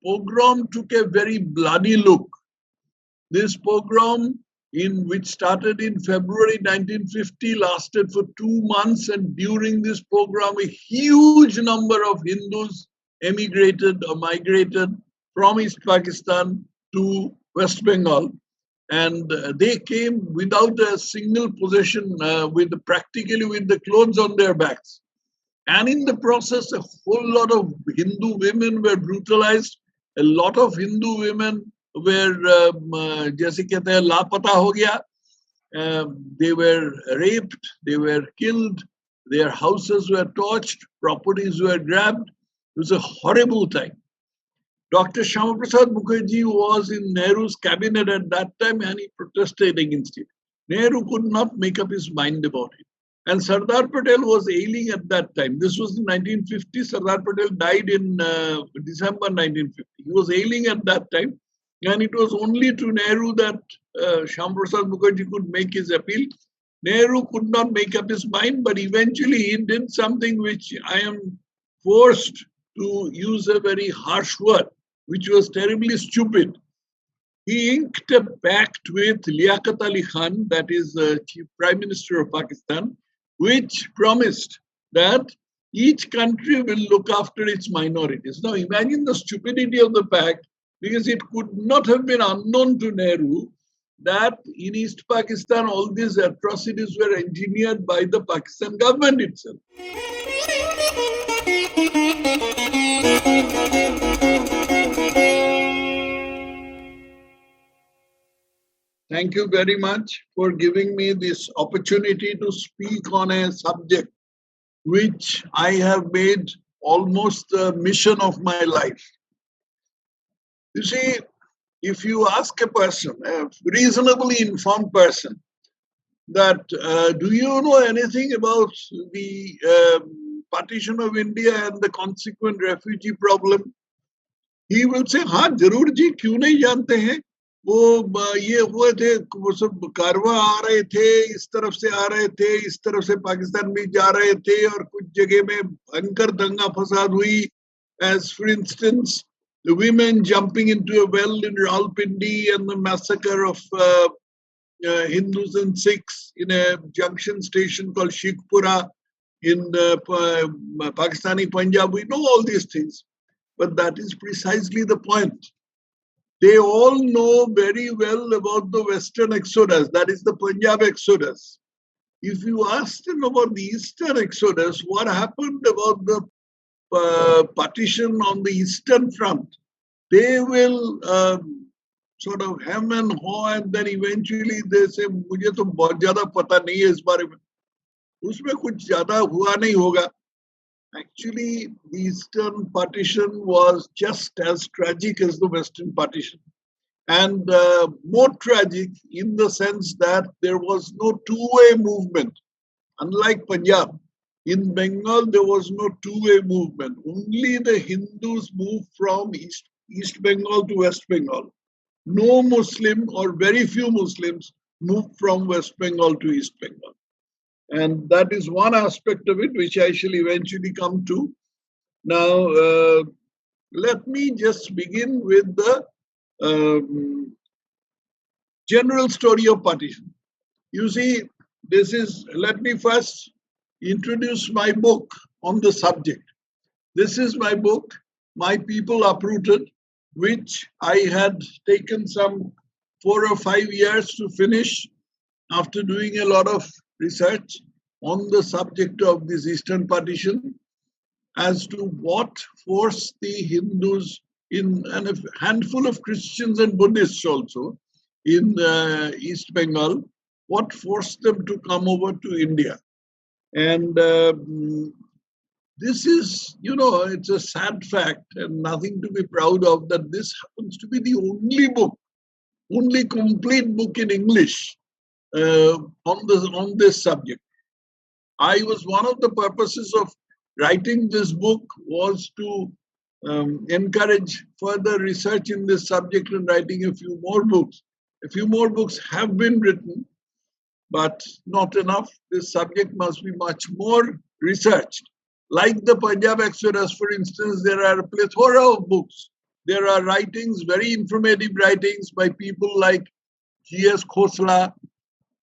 pogrom took a very bloody look. This pogrom, which started in February 1950, lasted for 2 months, and during this pogrom, a huge number of Hindus emigrated or migrated from East Pakistan to West Bengal. And they came without a single possession, practically with the clothes on their backs. And in the process, a whole lot of Hindu women were brutalized. A lot of Hindu women were, jaise kehte hain, lapata ho gaya. They were raped, they were killed, their houses were torched, properties were grabbed. It was a horrible time. Dr. Shyama Prasad Mukherjee was in Nehru's cabinet at that time, and he protested against it. Nehru could not make up his mind about it. And Sardar Patel was ailing at that time. This was in 1950. Sardar Patel died in December 1950. He was ailing at that time. And it was only to Nehru that Shyama Prasad Mukherjee could make his appeal. Nehru could not make up his mind, but eventually he did something which I am forced to use a very harsh word, which was terribly stupid. He inked a pact with Liaquat Ali Khan, that is the Chief Prime Minister of Pakistan, which promised that each country will look after its minorities. Now imagine the stupidity of the pact, because it could not have been unknown to Nehru that in East Pakistan all these atrocities were engineered by the Pakistan government itself. Thank you very much for giving me this opportunity to speak on a subject which I have made almost the mission of my life. You see, if you ask a person, a reasonably informed person, that do you know anything about the partition of India and the consequent refugee problem? He will say, हाँ जरूर जी, क्यों नहीं जानते हैं? वो ये हुए थे, वो सब कारवां आ रहे थे, इस तरफ से आ रहे थे, इस तरफ से पाकिस्तान भी जा रहे थे, और कुछ जगह में भयंकर दंगा फसाद हुई. As for instance, the women jumping into a well in Rawalpindi and the massacre of Hindus and Sikhs in a junction station called Sheikhpura in Pakistani Punjab. We know all these things, but that is precisely the point. They all know very well about the Western Exodus, that is the Punjab Exodus. If you ask them about the Eastern Exodus, what happened about the partition on the Eastern Front, they will sort of hem and haw, and then eventually they say, मुझे तो बहुत ज़्यादा पता नहीं है इस बारे में. उसमें कुछ ज़्यादा हुआ नहीं होगा. Actually, the Eastern partition was just as tragic as the Western partition, and more tragic in the sense that there was no two-way movement. Unlike Punjab, in Bengal there was no two-way movement. Only the Hindus moved from East Bengal to West Bengal. No Muslim or very few Muslims moved from West Bengal to East Bengal. And that is one aspect of it, which I shall eventually come to. Now, let me just begin with the general story of partition. You see, let me first introduce my book on the subject. This is my book, My People Uprooted, which I had taken some 4 or 5 years to finish after doing a lot of research on the subject of this Eastern partition as to what forced the Hindus and a handful of Christians and Buddhists also in East Bengal, what forced them to come over to India. And this is, it's a sad fact and nothing to be proud of that this happens to be the only complete book in English on this subject. One of the purposes of writing this book was to encourage further research in this subject and writing a few more books. A few more books have been written, but not enough. This subject must be much more researched. Like the Punjab Exodus, for instance, there are a plethora of books There are writings, very informative writings by people like G.S. Khosla,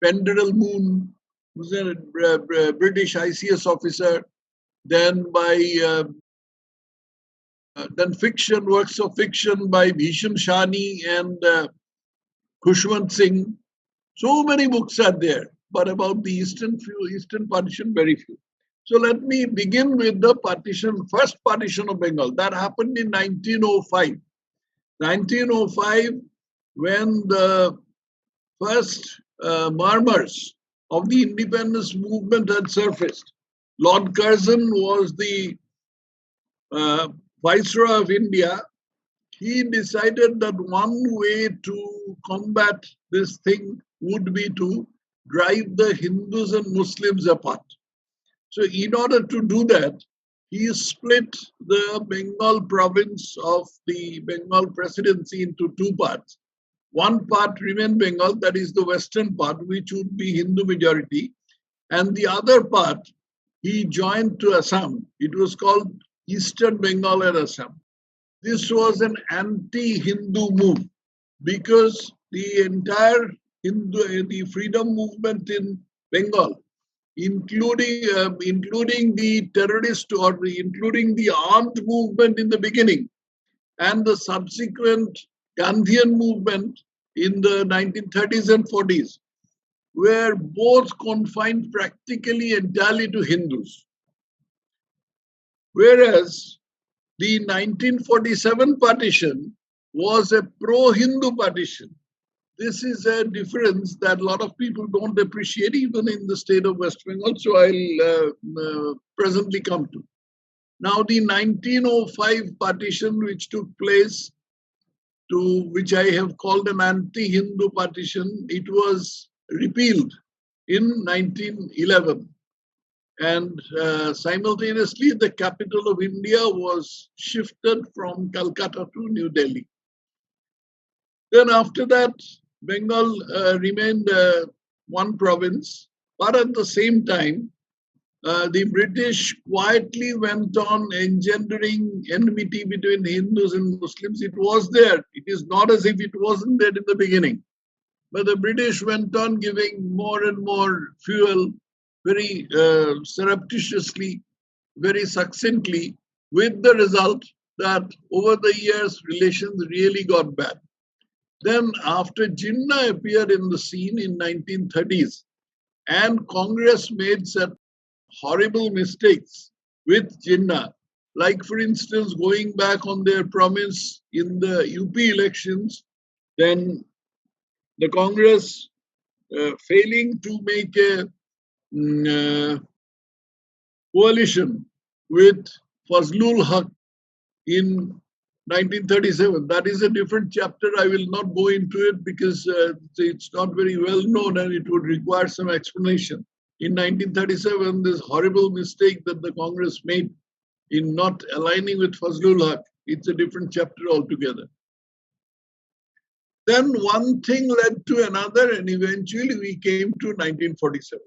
Penderal Moon, who's a British ICS officer, then then fiction, works of fiction by Bhisham Shani and Khushwant Singh. So many books are there, but about the Eastern Partition, very few. So let me begin with the first partition of Bengal. That happened in 1905. 1905, when the first murmurs of the independence movement had surfaced. Lord Curzon was the Viceroy of India. He decided that one way to combat this thing would be to drive the Hindus and Muslims apart. So in order to do that, he split the Bengal province of the Bengal presidency into two parts. One part remained Bengal, that is the western part, which would be Hindu majority. And the other part, he joined to Assam. It was called Eastern Bengal and Assam. This was an anti-Hindu move because the entire the freedom movement in Bengal, including the terrorist or including the armed movement in the beginning and the subsequent Gandhian movement in the 1930s and 40s, were both confined practically entirely to Hindus. Whereas the 1947 partition was a pro-Hindu partition. This is a difference that a lot of people don't appreciate even in the state of West Bengal, so I'll presently come to. Now the 1905 partition which took place, which I have called an anti-Hindu partition, it was repealed in 1911. And simultaneously, the capital of India was shifted from Calcutta to New Delhi. Then after that, Bengal remained one province, but at the same time, the British quietly went on engendering enmity between Hindus and Muslims. It was there. It is not as if it wasn't there in the beginning. But the British went on giving more and more fuel very surreptitiously, very succinctly, with the result that over the years, relations really got bad. Then after Jinnah appeared in the scene in 1930s, and Congress made some horrible mistakes with Jinnah, like for instance, going back on their promise in the UP elections, then the Congress failing to make a coalition with Fazlul Haq in 1937. That is a different chapter. I will not go into it because it's not very well known and it would require some explanation. In 1937, this horrible mistake that the Congress made in not aligning with Fazlul Haq, it's a different chapter altogether. Then one thing led to another, and eventually we came to 1947.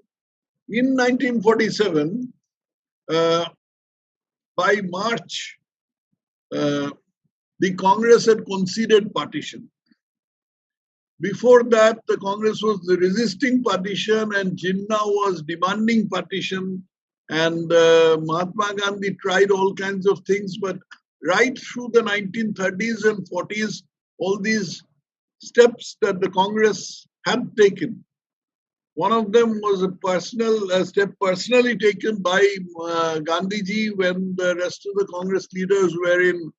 In 1947, by March, the Congress had conceded partition. Before that, the Congress was resisting partition and Jinnah was demanding partition, and Mahatma Gandhi tried all kinds of things, but right through the 1930s and 40s, all these steps that the Congress had taken. One of them was a step personally taken by Gandhiji when the rest of the Congress leaders were in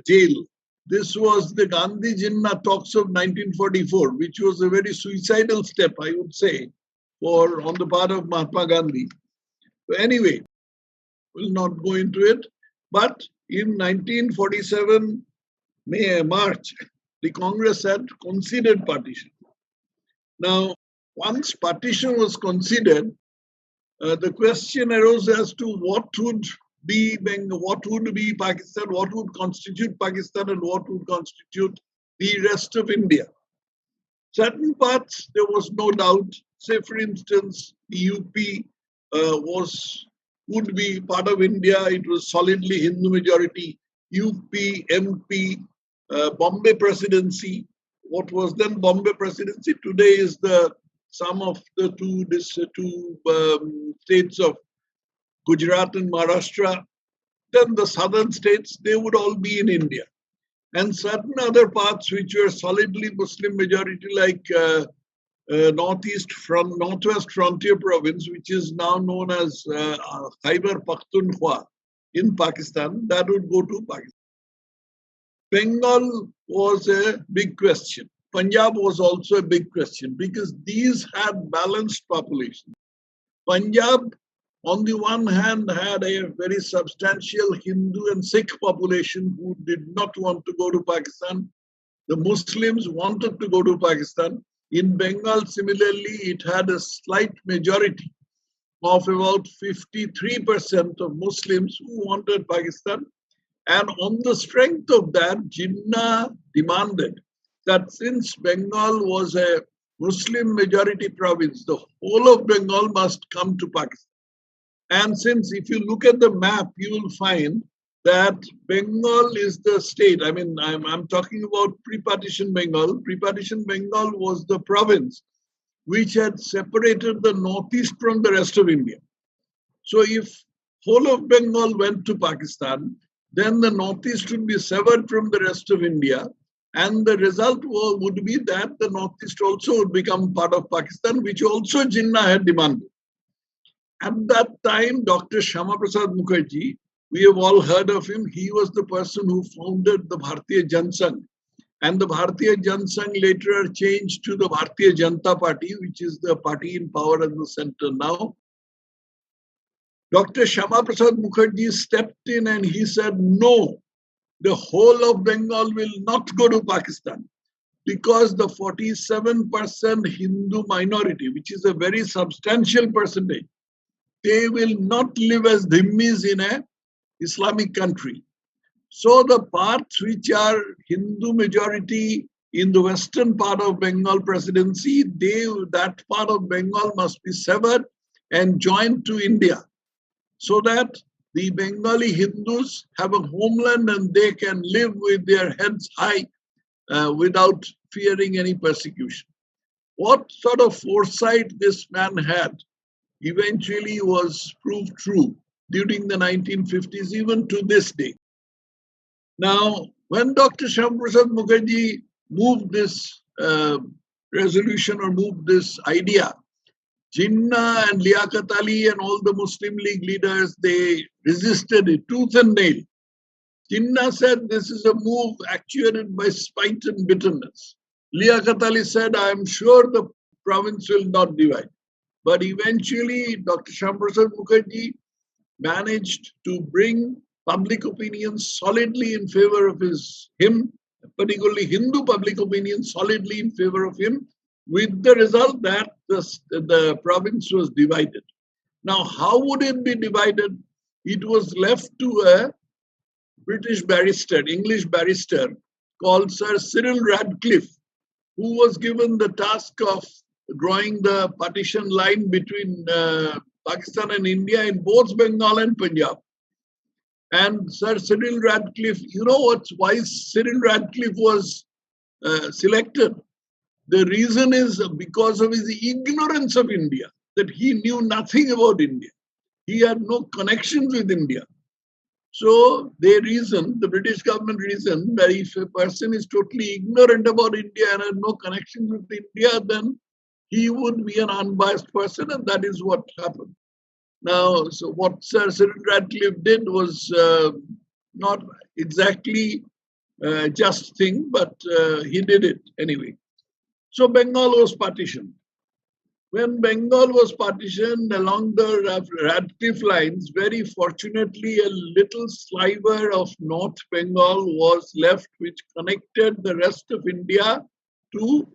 jail. This was the Gandhi Jinnah talks of 1944, which was a very suicidal step, I would say, on the part of Mahatma Gandhi. So anyway, we'll not go into it. But in 1947, March, the Congress had conceded partition. Now, once partition was conceded, the question arose as to what would be Pakistan, what would constitute Pakistan, and what would constitute the rest of India. Certain parts, there was no doubt. Say, for instance, the UP would be part of India. It was solidly Hindu majority. UP, MP, Bombay Presidency. What was then Bombay Presidency today is the sum of the two states of Gujarat and Maharashtra. Then the southern states, they would all be in India. And certain other parts which were solidly Muslim majority, like Northwest Frontier Province, which is now known as Khyber Pakhtunkhwa in Pakistan, that would go to Pakistan. Bengal was a big question. Punjab was also a big question because these had balanced population. Punjab, on the one hand, had a very substantial Hindu and Sikh population who did not want to go to Pakistan. The Muslims wanted to go to Pakistan. In Bengal, similarly, it had a slight majority of about 53% of Muslims who wanted Pakistan. And on the strength of that, Jinnah demanded that since Bengal was a Muslim majority province, the whole of Bengal must come to Pakistan. And since if you look at the map, you will find that Bengal is the state. I mean, I'm talking about pre-partition Bengal. Pre-partition Bengal was the province which had separated the northeast from the rest of India. So if whole of Bengal went to Pakistan, then the northeast would be severed from the rest of India. And the result would be that the northeast also would become part of Pakistan, which also Jinnah had demanded. At that time, Dr. Shyama Prasad Mukherjee, we have all heard of him. He was the person who founded the Bharatiya Jansangh. And the Bharatiya Jansangh later changed to the Bharatiya Janata Party, which is the party in power at the center now. Dr. Shyama Prasad Mukherjee stepped in and he said, no, the whole of Bengal will not go to Pakistan because the 47% Hindu minority, which is a very substantial percentage, they will not live as dhimmis in an Islamic country. So the parts which are Hindu majority in the western part of Bengal presidency, that part of Bengal must be severed and joined to India so that the Bengali Hindus have a homeland and they can live with their heads high without fearing any persecution. What sort of foresight this man had eventually was proved true during the 1950s, even to this day. Now, when Dr. Shyama Prasad Mukherjee moved this resolution or moved this idea, Jinnah and Liaquat Ali and all the Muslim League leaders, they resisted it tooth and nail. Jinnah said this is a move actuated by spite and bitterness. Liaquat Ali said, I am sure the province will not divide. But eventually, Dr. Shyama Prasad Mukherjee managed to bring public opinion solidly in favor of him, particularly Hindu public opinion solidly in favor of him, with the result that the province was divided. Now, how would it be divided? It was left to a British barrister, English barrister, called Sir Cyril Radcliffe, who was given the task of drawing the partition line between Pakistan and India in both Bengal and Punjab. And Sir Cyril Radcliffe, you know why Cyril Radcliffe was selected? The reason is because of his ignorance of India, that he knew nothing about India. He had no connections with India. So they reasoned, the British government reasoned that if a person is totally ignorant about India and had no connections with India, then he would be an unbiased person, and that is what happened. Now, so what Sir Cyril Radcliffe did was not exactly a just thing, but he did it anyway. So Bengal was partitioned. When Bengal was partitioned along the Radcliffe lines, very fortunately, a little sliver of North Bengal was left, which connected the rest of India to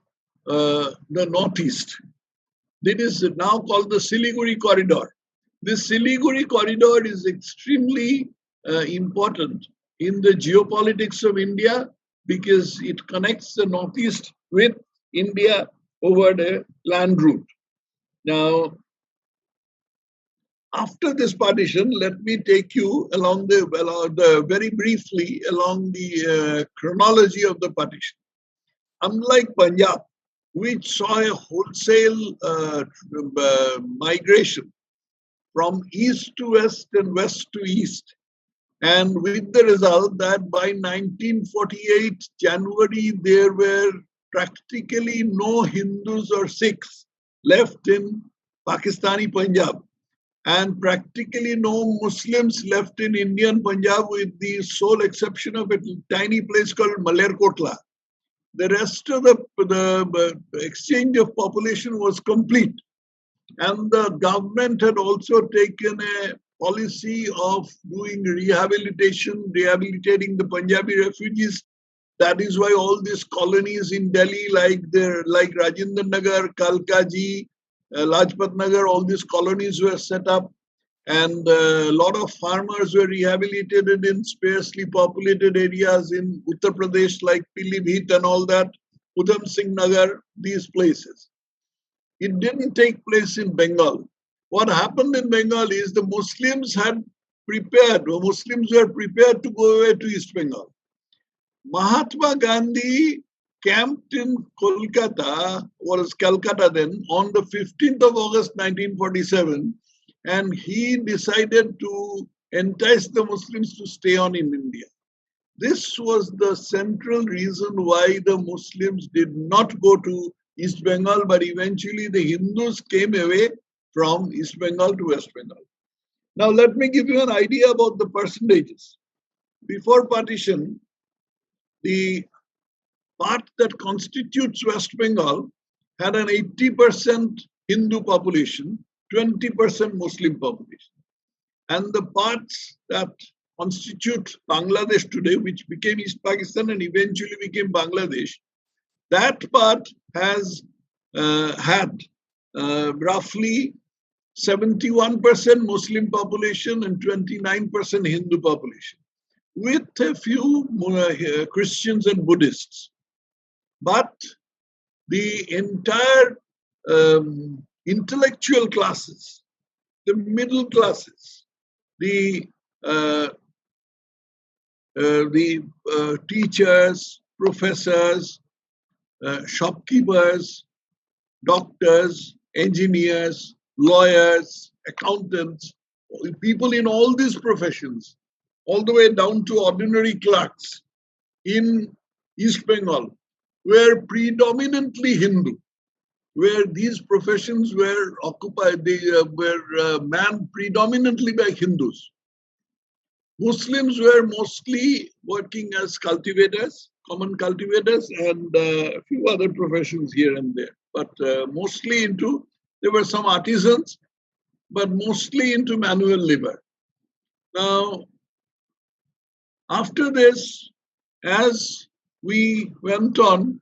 the northeast. It is now called the Siliguri Corridor. This Siliguri Corridor is extremely important in the geopolitics of India because it connects the northeast with India over the land route. Now, After this partition, let me take you along very briefly along the chronology of the partition. Unlike Punjab, which saw a wholesale migration from east to west and west to east, and with the result that by 1948 January, there were practically no Hindus or Sikhs left in Pakistani Punjab, and practically no Muslims left in Indian Punjab, with the sole exception of a tiny place called Malerkotla. The rest of the exchange of population was complete. And the government had also taken a policy of doing rehabilitating the Punjabi refugees. That is why all these colonies in Delhi, like Rajendra Nagar, Kalkaji, Lajpat Nagar, all these colonies were set up, and a lot of farmers were rehabilitated in sparsely populated areas in Uttar Pradesh, like Pilibhit and all that, Udham Singh Nagar, these places. It didn't take place in Bengal. What happened in Bengal is the Muslims were prepared to go away to East Bengal. Mahatma Gandhi camped in Calcutta then, on the 15th of August 1947, and he decided to entice the Muslims to stay on in India. This was the central reason why the Muslims did not go to East Bengal, but eventually the Hindus came away from East Bengal to West Bengal. Now let me give you an idea about the percentages. Before partition, the part that constitutes West Bengal had an 80% Hindu population, 20% Muslim population. And the parts that constitute Bangladesh today, which became East Pakistan and eventually became Bangladesh, that part has had roughly 71% Muslim population and 29% Hindu population, with a few Christians and Buddhists. But the entire intellectual classes, the middle classes, the teachers, professors, shopkeepers, doctors, engineers, lawyers, accountants, people in all these professions, all the way down to ordinary clerks in East Bengal, were predominantly Hindu, where these professions were occupied, they were manned predominantly by Hindus. Muslims were mostly working as cultivators, common cultivators, and a few other professions here and there, but mostly into, there were some artisans, but mostly into manual labor. Now, after this, as we went on,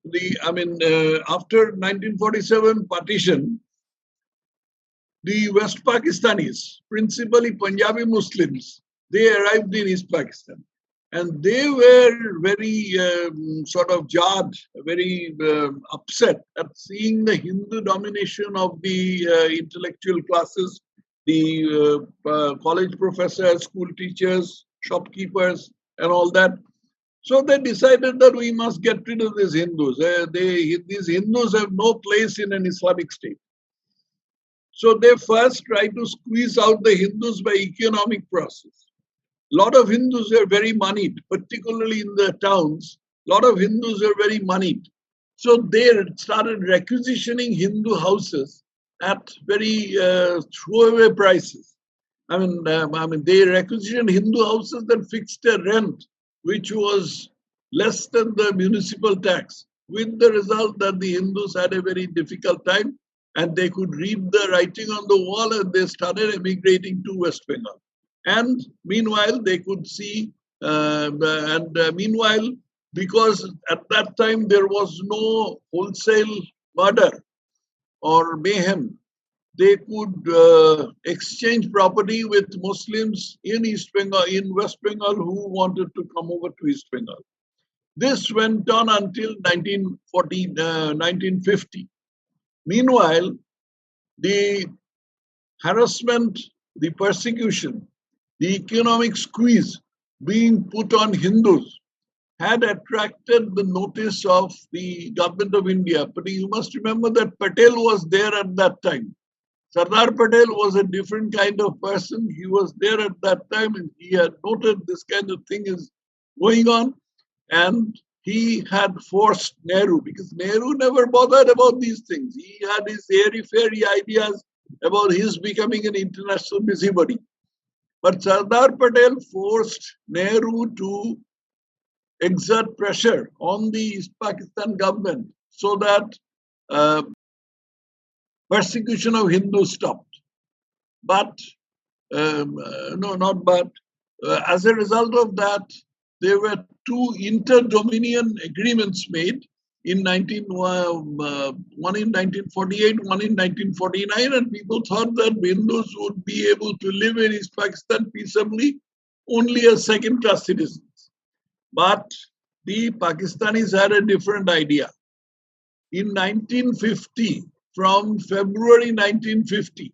after 1947 partition, the West Pakistanis, principally Punjabi Muslims, they arrived in East Pakistan. And they were very sort of jarred, very upset at seeing the Hindu domination of the intellectual classes, the college professors, school teachers, shopkeepers, and all that. So they decided that we must get rid of these Hindus. These Hindus have no place in an Islamic state. So they first tried to squeeze out the Hindus by economic process. A lot of Hindus were very moneyed, particularly in the towns. A lot of Hindus were very moneyed. So they started requisitioning Hindu houses at very throwaway prices. They requisitioned Hindu houses and fixed a rent which was less than the municipal tax, with the result that the Hindus had a very difficult time and they could read the writing on the wall, and they started emigrating to West Bengal. And meanwhile, they could see, meanwhile, because at that time there was no wholesale murder or mayhem, they could exchange property with Muslims in East Bengal, in West Bengal, who wanted to come over to East Bengal. This went on until 1950. Meanwhile, the harassment, the persecution, the economic squeeze being put on Hindus had attracted the notice of the government of India. But you must remember that Patel was there at that time. Sardar Patel was a different kind of person. He was there at that time and he had noted this kind of thing is going on. And he had forced Nehru, because Nehru never bothered about these things. He had his airy-fairy ideas about his becoming an international busybody. But Sardar Patel forced Nehru to exert pressure on the East Pakistan government so that persecution of Hindus stopped. But, no, not but, as a result of that, there were two inter-dominion agreements made in one in 1948, one in 1949, and people thought that Hindus would be able to live in East Pakistan peaceably only as second-class citizens. But the Pakistanis had a different idea. In 1950, from February 1950,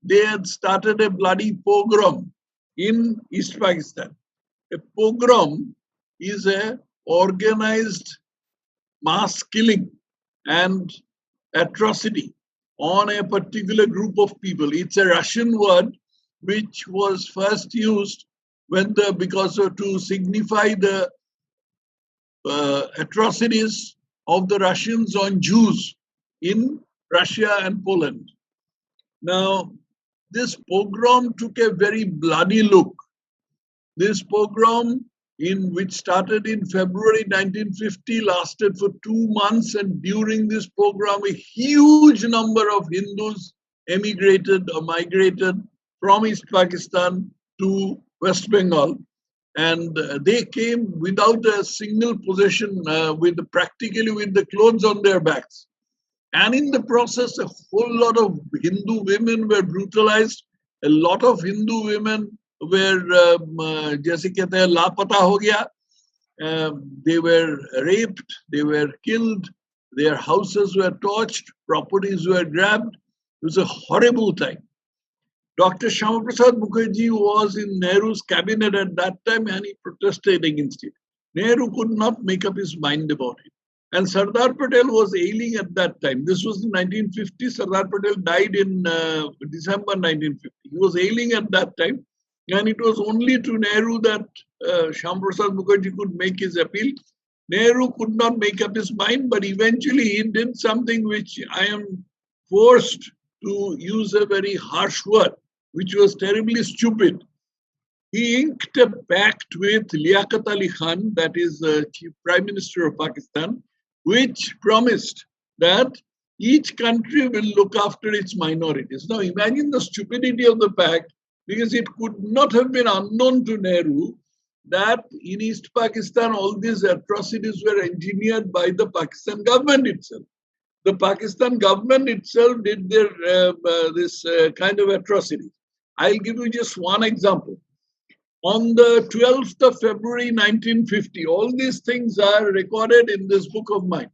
they had started a bloody pogrom in East Pakistan. A pogrom is an organized mass killing and atrocity on a particular group of people. It's a Russian word which was first used when to signify the atrocities of the Russians on Jews in Russia and Poland. Now, this pogrom took a very bloody look. This pogrom, which started in February 1950, lasted for 2 months, and during this pogrom, a huge number of Hindus emigrated or migrated from East Pakistan to West Bengal. And they came without a single possession, practically with the clothes on their backs. And in the process, a whole lot of Hindu women were brutalized. A lot of Hindu women were, jaise kehte hain, lapata ho gaya. They were raped, they were killed, their houses were torched, properties were grabbed. It was a horrible time. Dr. Shyama Prasad Mukherjee was in Nehru's cabinet at that time and he protested against it. Nehru could not make up his mind about it. And Sardar Patel was ailing at that time. This was in 1950. Sardar Patel died in December 1950. He was ailing at that time. And it was only to Nehru that Shyama Prasad Mukherjee could make his appeal. Nehru could not make up his mind, but eventually he did something which I am forced to use a very harsh word, which was terribly stupid. He inked a pact with Liaquat Ali Khan, that is the Chief Prime Minister of Pakistan, which promised that each country will look after its minorities. Now imagine the stupidity of the pact, because it could not have been unknown to Nehru that in East Pakistan all these atrocities were engineered by the Pakistan government itself. The Pakistan government itself did this kind of atrocity. I'll give you just one example. On the 12th of February 1950, all these things are recorded in this book of mine.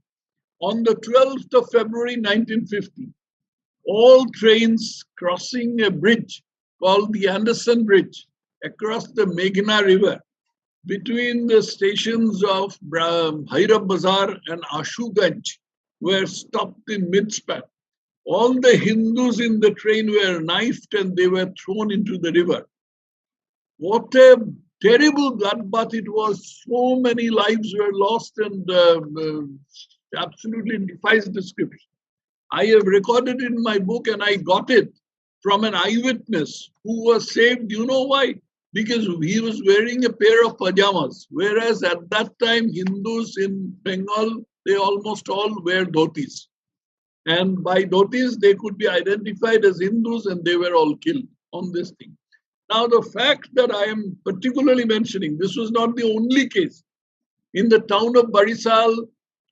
On the 12th of February 1950, all trains crossing a bridge called the Anderson Bridge across the Meghna River between the stations of Bhairab Bazar and Ashuganj were stopped in mid-span. All the Hindus in the train were knifed and they were thrown into the river. What a terrible bloodbath it was. So many lives were lost and absolutely defies description. I have recorded it in my book and I got it from an eyewitness who was saved. You know why? Because he was wearing a pair of pajamas, whereas at that time Hindus in Bengal, they almost all wear dhotis. And by dhotis, they could be identified as Hindus and they were all killed on this thing. Now, the fact that I am particularly mentioning, this was not the only case. In the town of Barisal,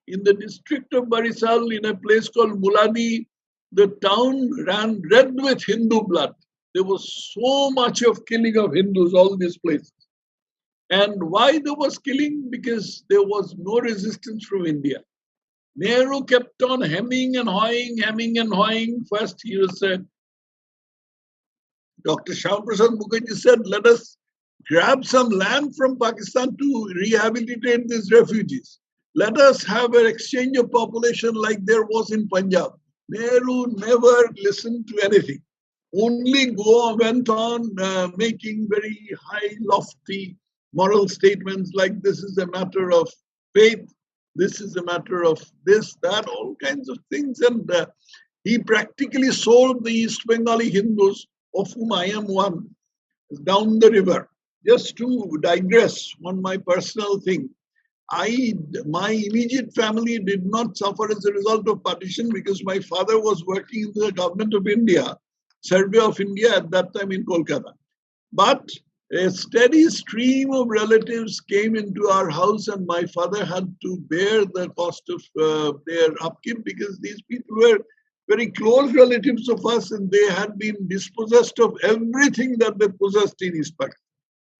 in the district of Barisal, in a place called Muladi, the town ran red with Hindu blood. There was so much of killing of Hindus, all these places. And why there was killing? Because there was no resistance from India. Nehru kept on hemming and hawing, hemming and hawing. First he was Dr. Shyama Prasad Mukherjee said, let us grab some land from Pakistan to rehabilitate these refugees. Let us have an exchange of population like there was in Punjab. Nehru never listened to anything. Only went on making very high, lofty moral statements like this is a matter of faith, this is a matter of this, that, all kinds of things. And he practically sold the East Bengali Hindus, of whom I am one, down the river. Just to digress on my personal thing, my immediate family did not suffer as a result of partition because my father was working in the government of India, Survey of India at that time in Kolkata. But a steady stream of relatives came into our house, and my father had to bear the cost of their upkeep because these people were very close relatives of us and they had been dispossessed of everything that they possessed in East Pakistan.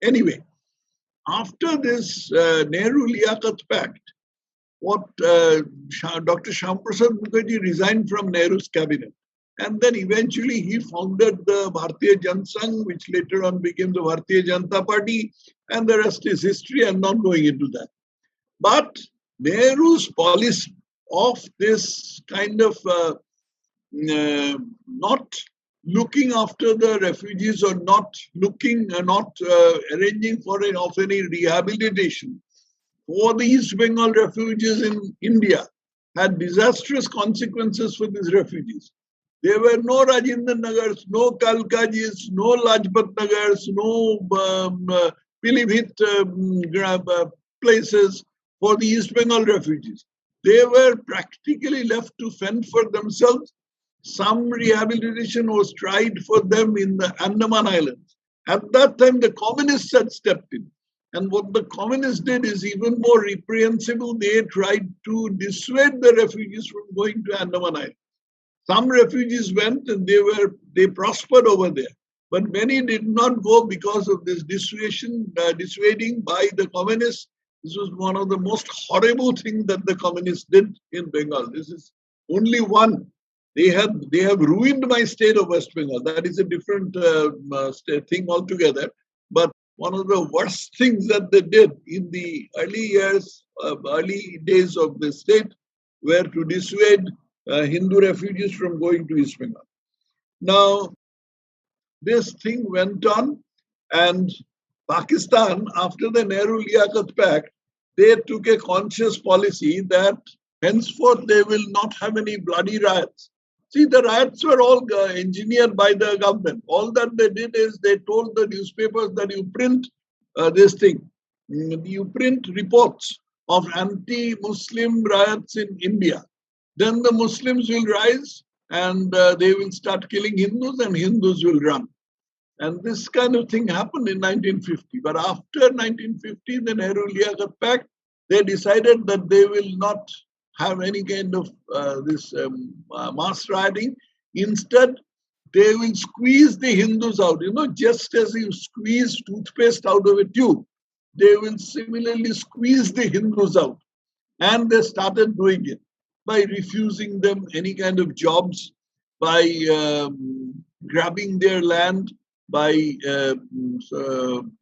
Anyway, after this Nehru-Liaquat Pact, what Dr. Shyama Prasad Mukherjee resigned from Nehru's cabinet. And then eventually he founded the Bharatiya Janasangh, which later on became the Bharatiya Janata Party, and the rest is history. I'm not going into that. But Nehru's policy of this kind of not looking after the refugees or not arranging for any rehabilitation for the East Bengal refugees in India had disastrous consequences for these refugees. There were no Rajendra Nagars, no Kalkajis, no Lajpat Nagars, no Pilibhit places for the East Bengal refugees. They were practically left to fend for themselves. Some rehabilitation was tried for them in the Andaman Islands. At that time, the communists had stepped in. And what the communists did is even more reprehensible. They tried to dissuade the refugees from going to Andaman Islands. Some refugees went and they prospered over there. But many did not go because of this dissuading by the communists. This was one of the most horrible things that the communists did in Bengal. This is only one. They have ruined my state of West Bengal. That is a different thing altogether. But one of the worst things that they did in the early days of the state were to dissuade Hindu refugees from going to East Bengal. Now, this thing went on, and Pakistan, after the Nehru-Liaquat Pact, they took a conscious policy that henceforth they will not have any bloody riots. See, the riots were all engineered by the government. All that they did is they told the newspapers that you print this thing. You print reports of anti-Muslim riots in India. Then the Muslims will rise and they will start killing Hindus and Hindus will run. And this kind of thing happened in 1950. But after 1950, the Nehru-Liaquat Pact, they decided that they will not have any kind of mass rioting. Instead, they will squeeze the Hindus out. Just as you squeeze toothpaste out of a tube, they will similarly squeeze the Hindus out. And they started doing it by refusing them any kind of jobs, by grabbing their land, by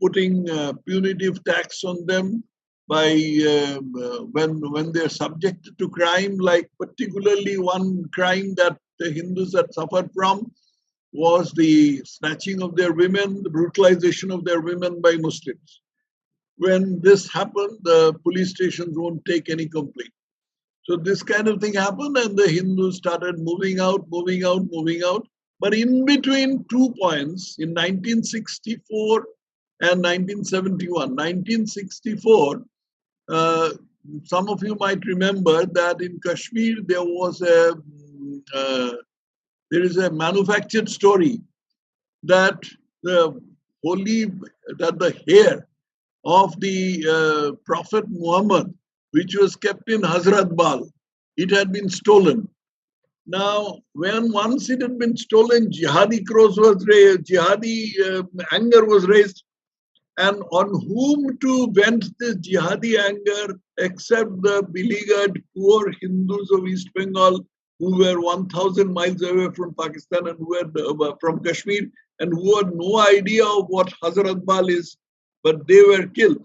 putting punitive tax on them, by when they're subjected to crime, like particularly one crime that the Hindus had suffered from was the snatching of their women, the brutalization of their women by Muslims. When this happened, the police stations won't take any complaint. So this kind of thing happened and the Hindus started moving out. But in between 2 points, in 1964 and 1971, 1964, some of you might remember that in Kashmir there is a manufactured story that the hair of the Prophet Muhammad, which was kept in Hazrat Bal, it had been stolen. Now, once it had been stolen, jihadi anger was raised. And on whom to vent this jihadi anger except the beleaguered poor Hindus of East Bengal who were 1,000 miles away from Pakistan and who were from Kashmir and who had no idea of what Hazrat Bal is, but they were killed.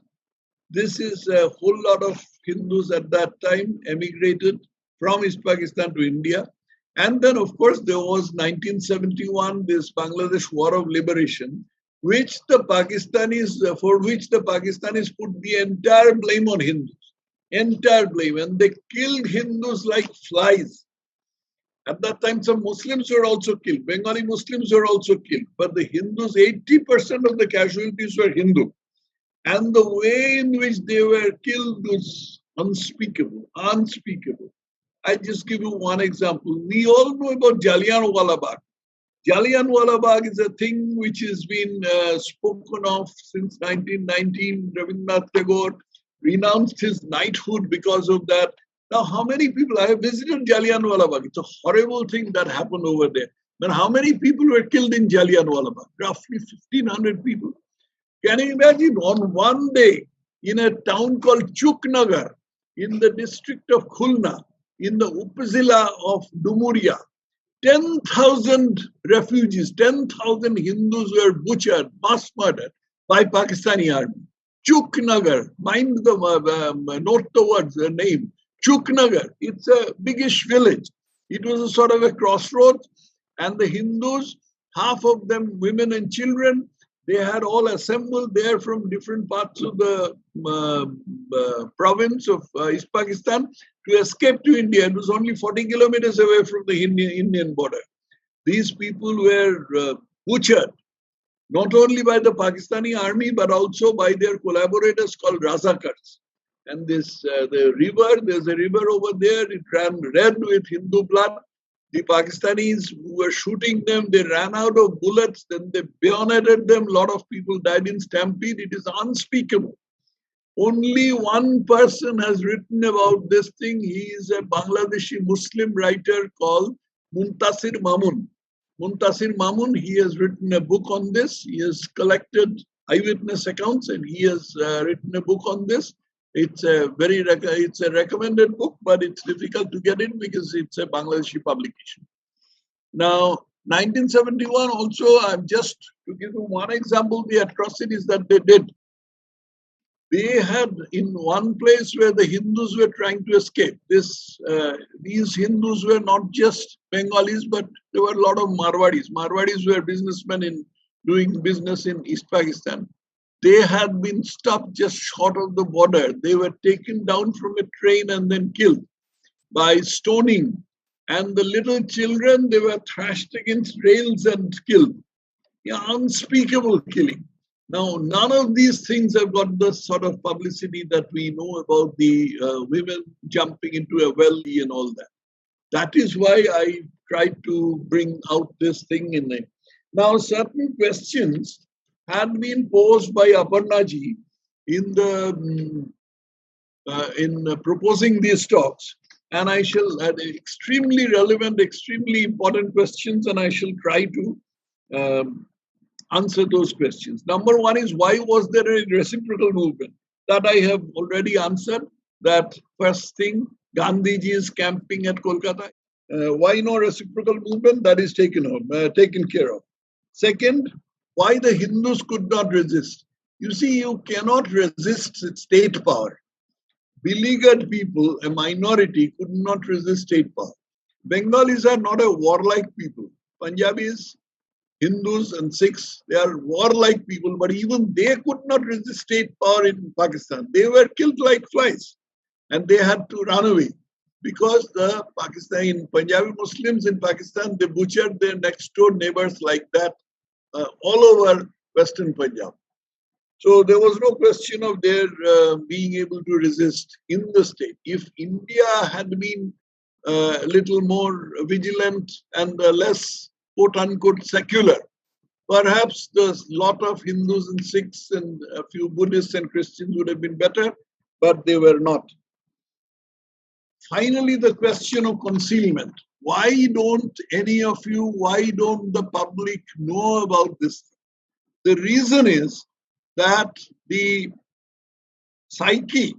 This is a whole lot of Hindus at that time emigrated from East Pakistan to India. And then, of course, there was 1971, this Bangladesh War of Liberation, which the Pakistanis, for which the Pakistanis put the entire blame on Hindus. Entire blame. And they killed Hindus like flies. At that time, some Muslims were also killed. Bengali Muslims were also killed. But the Hindus, 80% of the casualties were Hindu. And the way in which they were killed was unspeakable, unspeakable. I just give you one example. We all know about Jallianwala Bagh. Jallianwala Bagh is a thing which has been spoken of since 1919. Rabindranath Tagore renounced his knighthood because of that. Now, how many people? I have visited Jallianwala Bagh. It's a horrible thing that happened over there. But how many people were killed in Jallianwala Bagh? Roughly 1,500 people. Can you imagine on one day in a town called Chuknagar in the district of Khulna, in the Upazila of Dumuria, 10,000 refugees, 10,000 Hindus were butchered, mass murdered by Pakistani army. Chuknagar, mind the note the words, the name. Chuknagar, it's a biggish village. It was a sort of a crossroads, and the Hindus, half of them women and children, they had all assembled there from different parts of the province of East Pakistan to escape to India. It was only 40 kilometers away from the Indian border. These people were butchered, not only by the Pakistani army, but also by their collaborators called Razakars. And this, there's a river over there, it ran red with Hindu blood. The Pakistanis who were shooting them, they ran out of bullets, then they bayoneted them. A lot of people died in stampede. It is unspeakable. Only one person has written about this thing. He is a Bangladeshi Muslim writer called Muntasir Mamun. Muntasir Mamun, he has written a book on this. He has collected eyewitness accounts and he has written a book on this. It's a recommended book, but it's difficult to get in because it's a Bangladeshi publication. Now, 1971 also, I'm just to give you one example, the atrocities that they did. They had in one place where the Hindus were trying to escape. These Hindus were not just Bengalis, but there were a lot of Marwadis. Marwadis were businessmen in doing business in East Pakistan. They had been stopped just short of the border. They were taken down from a train and then killed by stoning. And the little children, they were thrashed against rails and killed. Yeah, unspeakable killing. Now, none of these things have got the sort of publicity that we know about the women jumping into a well and all that. That is why I tried to bring out this thing in it. Now, certain questions had been posed by Aparnaji in proposing these talks, and I shall add extremely relevant, extremely important questions, and I shall try to answer those questions. Number one is, why was there a reciprocal movement? That I have already answered. That first thing, Gandhiji is camping at Kolkata. Why no reciprocal movement? That is taken care of. Second, why the Hindus could not resist. You see, you cannot resist state power. Beleaguered people, a minority, could not resist state power. Bengalis are not a warlike people. Punjabis, Hindus and Sikhs, they are warlike people, but even they could not resist state power in Pakistan. They were killed like flies and they had to run away because the Punjabi Muslims in Pakistan, they butchered their next door neighbors like that. All over Western Punjab. So there was no question of their being able to resist in the state. If India had been a little more vigilant and less quote-unquote secular, perhaps the lot of Hindus and Sikhs and a few Buddhists and Christians would have been better, but they were not. Finally, the question of concealment. Why don't any of you, why don't the public know about this? The reason is that the psyche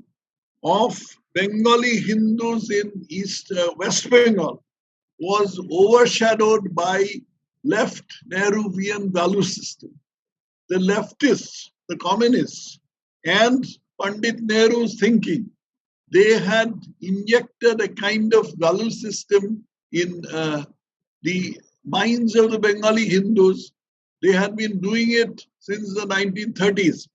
of Bengali Hindus in West Bengal was overshadowed by left Nehruvian value system. The leftists, the communists, and Pandit Nehru's thinking, they had injected a kind of value system in the minds of the Bengali Hindus. They had been doing it since the 1930s.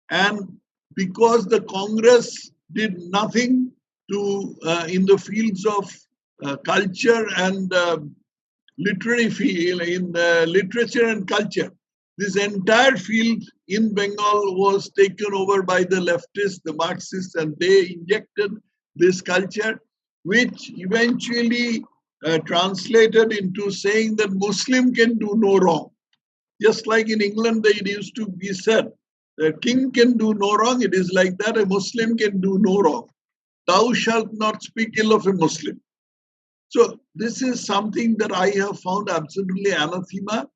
And because the Congress did nothing to in the fields of culture and literary field, in literature and culture, this entire field in Bengal was taken over by the leftists, the Marxists, and they injected this culture, which eventually translated into saying that Muslim can do no wrong. Just like in England, it used to be said, the king can do no wrong. It is like that, a Muslim can do no wrong. Thou shalt not speak ill of a Muslim. So this is something that I have found absolutely anathema.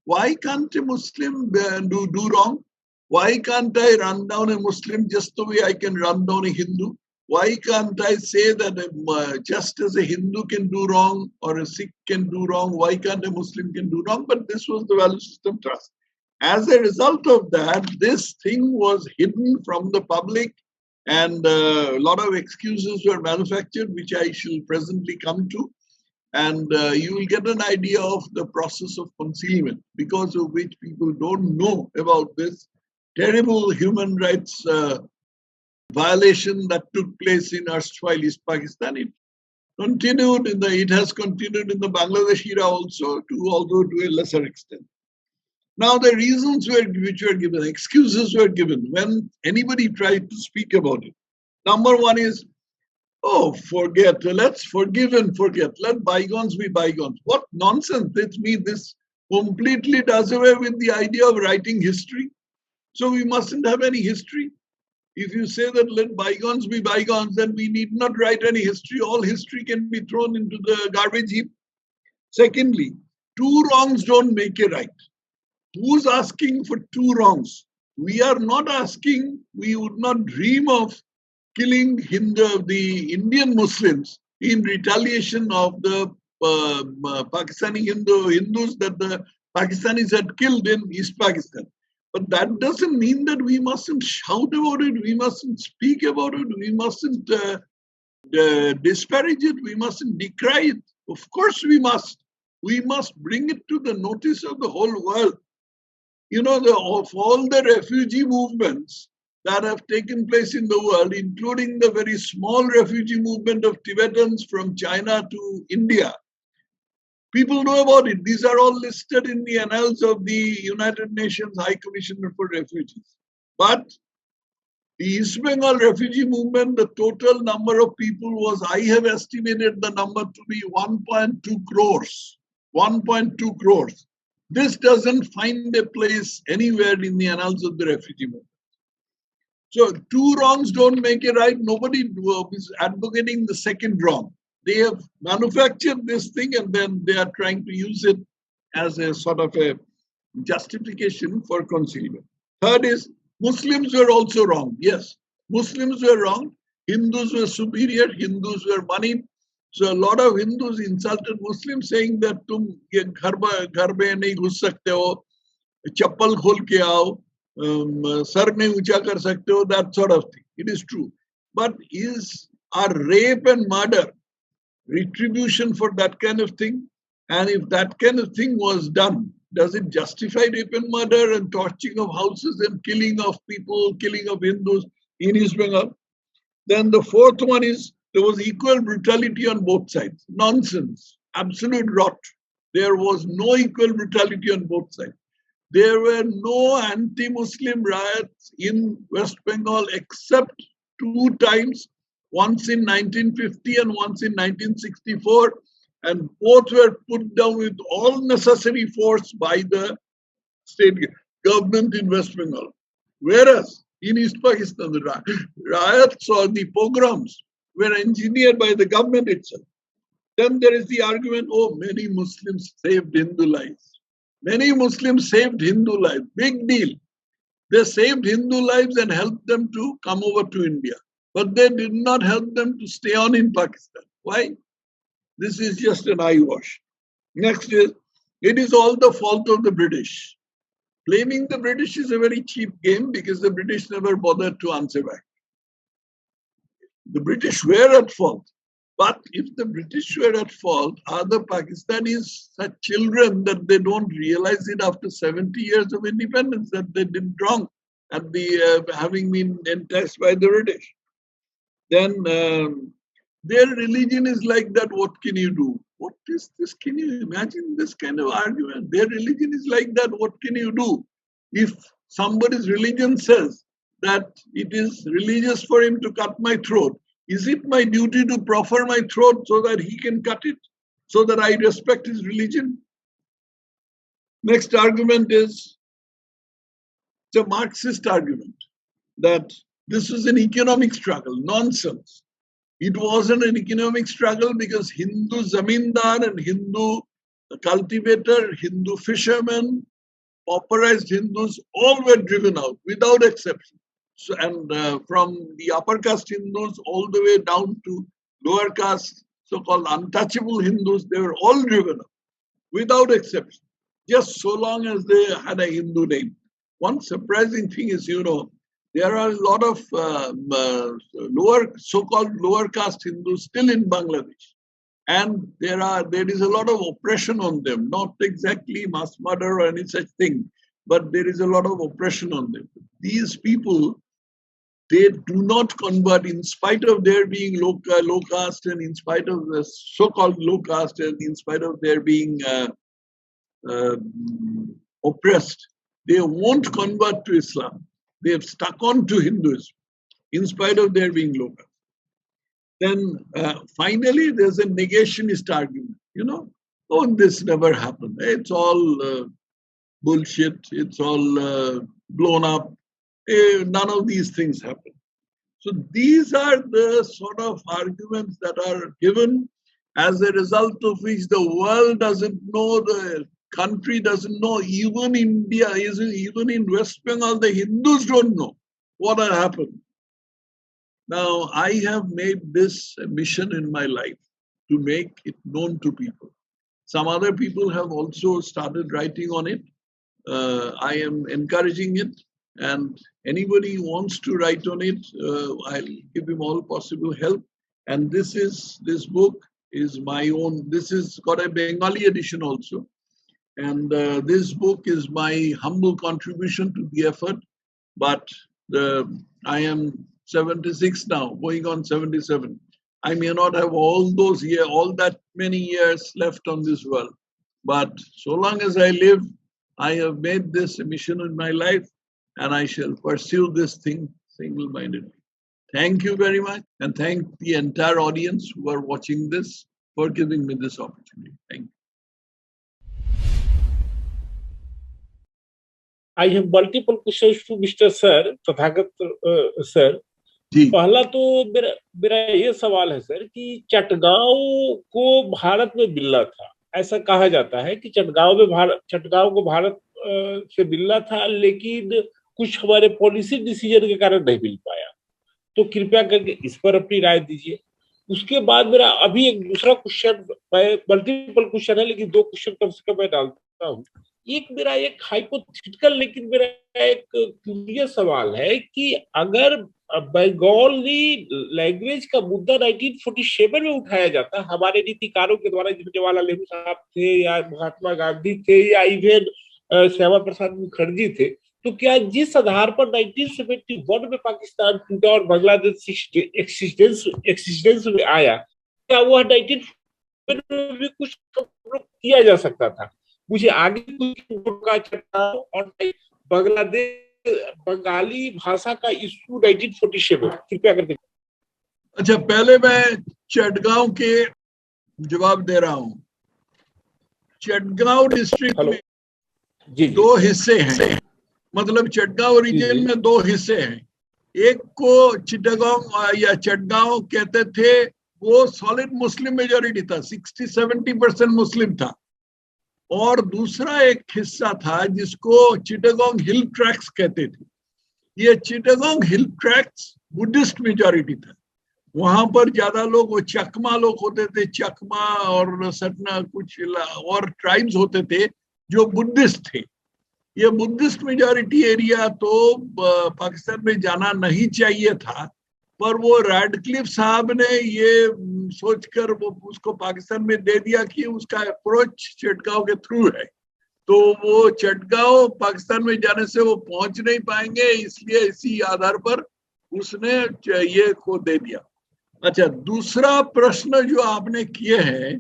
Why can't a Muslim do wrong? Why can't I run down a Muslim just the way I can run down a Hindu? Why can't I say that just as a Hindu can do wrong or a Sikh can do wrong, why can't a Muslim can do wrong? But this was the value system trust. As a result of that, this thing was hidden from the public and a lot of excuses were manufactured, which I shall presently come to. And you will get an idea of the process of concealment, because of which people don't know about this terrible human rights violation that took place in erstwhile East Pakistan. It has continued in the Bangladesh era also, although to a lesser extent. Now the reasons which were given, excuses were given when anybody tried to speak about it. Number one is, oh, forget, let's forgive and forget. Let bygones be bygones. What nonsense. This completely does away with the idea of writing history. So we mustn't have any history. If you say that let bygones be bygones, then we need not write any history. All history can be thrown into the garbage heap. Secondly, two wrongs don't make a right. Who's asking for two wrongs? We are not asking, we would not dream of killing the Indian Muslims in retaliation of the Pakistani Hindus that the Pakistanis had killed in East Pakistan. But that doesn't mean that we mustn't shout about it, we mustn't speak about it, we mustn't disparage it, we mustn't decry it. Of course we must. We must bring it to the notice of the whole world. You know, of all the refugee movements that have taken place in the world, including the very small refugee movement of Tibetans from China to India, people know about it. These are all listed in the annals of the United Nations High Commissioner for Refugees. But the East Bengal refugee movement, the total number of people was, I have estimated the number to be 1.2 crores. 1.2 crores. This doesn't find a place anywhere in the annals of the refugee movement. So two wrongs don't make a right. Nobody is advocating the second wrong. They have manufactured this thing and then they are trying to use it as a sort of a justification for concealment. Third is, Muslims were also wrong. Yes, Muslims were wrong. Hindus were superior. Hindus were moneyed. So a lot of Hindus insulted Muslims, saying that tum ye ghar mein nahi ghus sakte ho, chappal khol ke aao, sar nahi uncha kar sakte ho, that sort of thing. It is true. But are rape and murder retribution for that kind of thing? And if that kind of thing was done, does it justify rape and murder and torching of houses and killing of people, killing of Hindus in East Bengal? Then the fourth one is, there was equal brutality on both sides. Nonsense. Absolute rot. There was no equal brutality on both sides. There were no anti-Muslim riots in West Bengal except two times, once in 1950 and once in 1964. And both were put down with all necessary force by the state government in West Bengal. Whereas in East Pakistan, the riots or the pogroms were engineered by the government itself. Then there is the argument, oh, many Muslims saved Hindu lives. Many Muslims saved Hindu lives. Big deal. They saved Hindu lives and helped them to come over to India. But they did not help them to stay on in Pakistan. Why? This is just an eyewash. Next is, Muslims were also wrong. Yes, Muslims were wrong. Hindus were moneyed. So a lot of Hindus insulted Muslims, saying that tum ye ghar mein nahi ghus sakte ho, chappal khol ke aao, sar nahi uncha kar sakte ho, that sort of thing. It is true. But It is all the fault of the British. Blaming the British is a very cheap game because the British never bothered to answer back. The British were at fault. But if the British were at fault, are the Pakistanis such children that they don't realize it after 70 years of independence that they did wrong at the having been enticed by the British? Then their religion is like that. What can you do? What is this? Can you imagine this kind of argument? Their religion is like that. What can you do? If somebody's religion says that it is religious for him to cut my throat, is it my duty to proffer my throat so that he can cut it, so that I respect his religion? Next argument is the Marxist argument that this is an economic struggle. Nonsense. It wasn't an economic struggle because Hindu zamindar and Hindu cultivator, Hindu fishermen, pauperized Hindus, all were driven out without exception. So, and from the upper caste Hindus all the way down to lower caste, so-called untouchable Hindus, they were all driven out without exception, just so long as they had a Hindu name. One surprising thing is, there are a lot of so-called lower caste Hindus still in Bangladesh. And there is a lot of oppression on them, not exactly mass murder or any such thing, but there is a lot of oppression on them. These people, they do not convert in spite of their being low caste and in spite of the so-called low caste and in spite of their being oppressed. They won't convert to Islam. They have stuck on to Hinduism in spite of their being low caste. Then finally, there's a negationist argument. Oh, this never happened. It's all bullshit. It's all blown up. None of these things happen. So these are the sort of arguments that are given, as a result of which the world doesn't know, the country doesn't know, even India, even in West Bengal, the Hindus don't know what had happened. Now, I have made this a mission in my life to make it known to people. Some other people have also started writing on it. I am encouraging it, and anybody who wants to write on it, I'll give him all possible help. And this book is my own. This has got a Bengali edition also. And this book is my humble contribution to the effort. But I am 76 now, going on 77. I may not have all that many years left on this world. But so long as I live, I have made this a mission in my life, and I shall pursue this thing single-mindedly. Thank you very much, and thank the entire audience who are watching this for giving me this opportunity. Thank you. I have multiple questions to Mr. Sir, Tathagat Sir. पहला तो मेरा ये सवाल है sir कि चटगांव को भारत में मिलना था, ऐसा कहा जाता है कि चटगांव को भारत से मिलना था, लेकिन कुछ हमारे पॉलिसी डिसीजन के कारण नहीं मिल पाया। तो कृपया करके इस पर अपनी राय दीजिए। उसके बाद मेरा अभी एक दूसरा क्वेश्चन, मल्टीपल क्वेश्चन है लेकिन दो क्वेश्चन कम से कम मैं डालता हूँ। एक मेरा एक हाइपोथेटिकल लेकिन मेरा एक क्लियर सवाल है कि अगर बंगाली लैंग्वेज का मुद्दा 1947 में उठाया जाता, हमारे नीतिकारों के द्वारा, जिसमें जवाहरलाल नेहरू साहब थे या महात्मा गांधी थे या इवन श्यामा प्रसाद मुखर्जी थे, तो क्या जिस आधार पर 1971 में पाकिस्तान टूटा और बांग्लादेश एक्सिस्टेंस में आया, क्या वह 1947 में भी कुछ किया जा सकता था? मुझे आगे चट्टान और बंगाली भाषा का इशू 1947 कृपया करके। अच्छा, पहले मैं चटगांव के जवाब दे रहा हूँ। चटगांव डिस्ट्रिक्ट में दो हिस्से हैं, मतलब चटगांव रीजन में दो हिस्से हैं। एक को चिटागोंग या चटगांव कहते थे, वो सॉलिड मुस्लिम मेजॉरिटी था, 60-70% मुस्लिम था। और दूसरा एक हिस्सा था जिसको चिटागोंग हिल ट्रैक्ट्स कहते थे। ये चिटागोंग हिल ट्रैक्ट्स बुद्धिस्ट मेजॉरिटी था। वहां पर ज्यादा लोग वो चकमा लोग होते थे, चकमा और सटना कुछ और ट्राइब्स होते थे जो बुद्धिस्ट थे। ये बुद्धिस्ट मेजॉरिटी एरिया तो पाकिस्तान में जाना नहीं चाहिए था, पर वो रैडक्लिफ साहब ने ये सोचकर वो उसको पाकिस्तान में दे दिया कि उसका अप्रोच चटगांव के थ्रू है, तो वो चटगांव पाकिस्तान में जाने से वो पहुंच नहीं पाएंगे, इसलिए इसी आधार पर उसने ये को दे दिया। अच्छा, दूसरा प्रश्न जो आपने किए हैं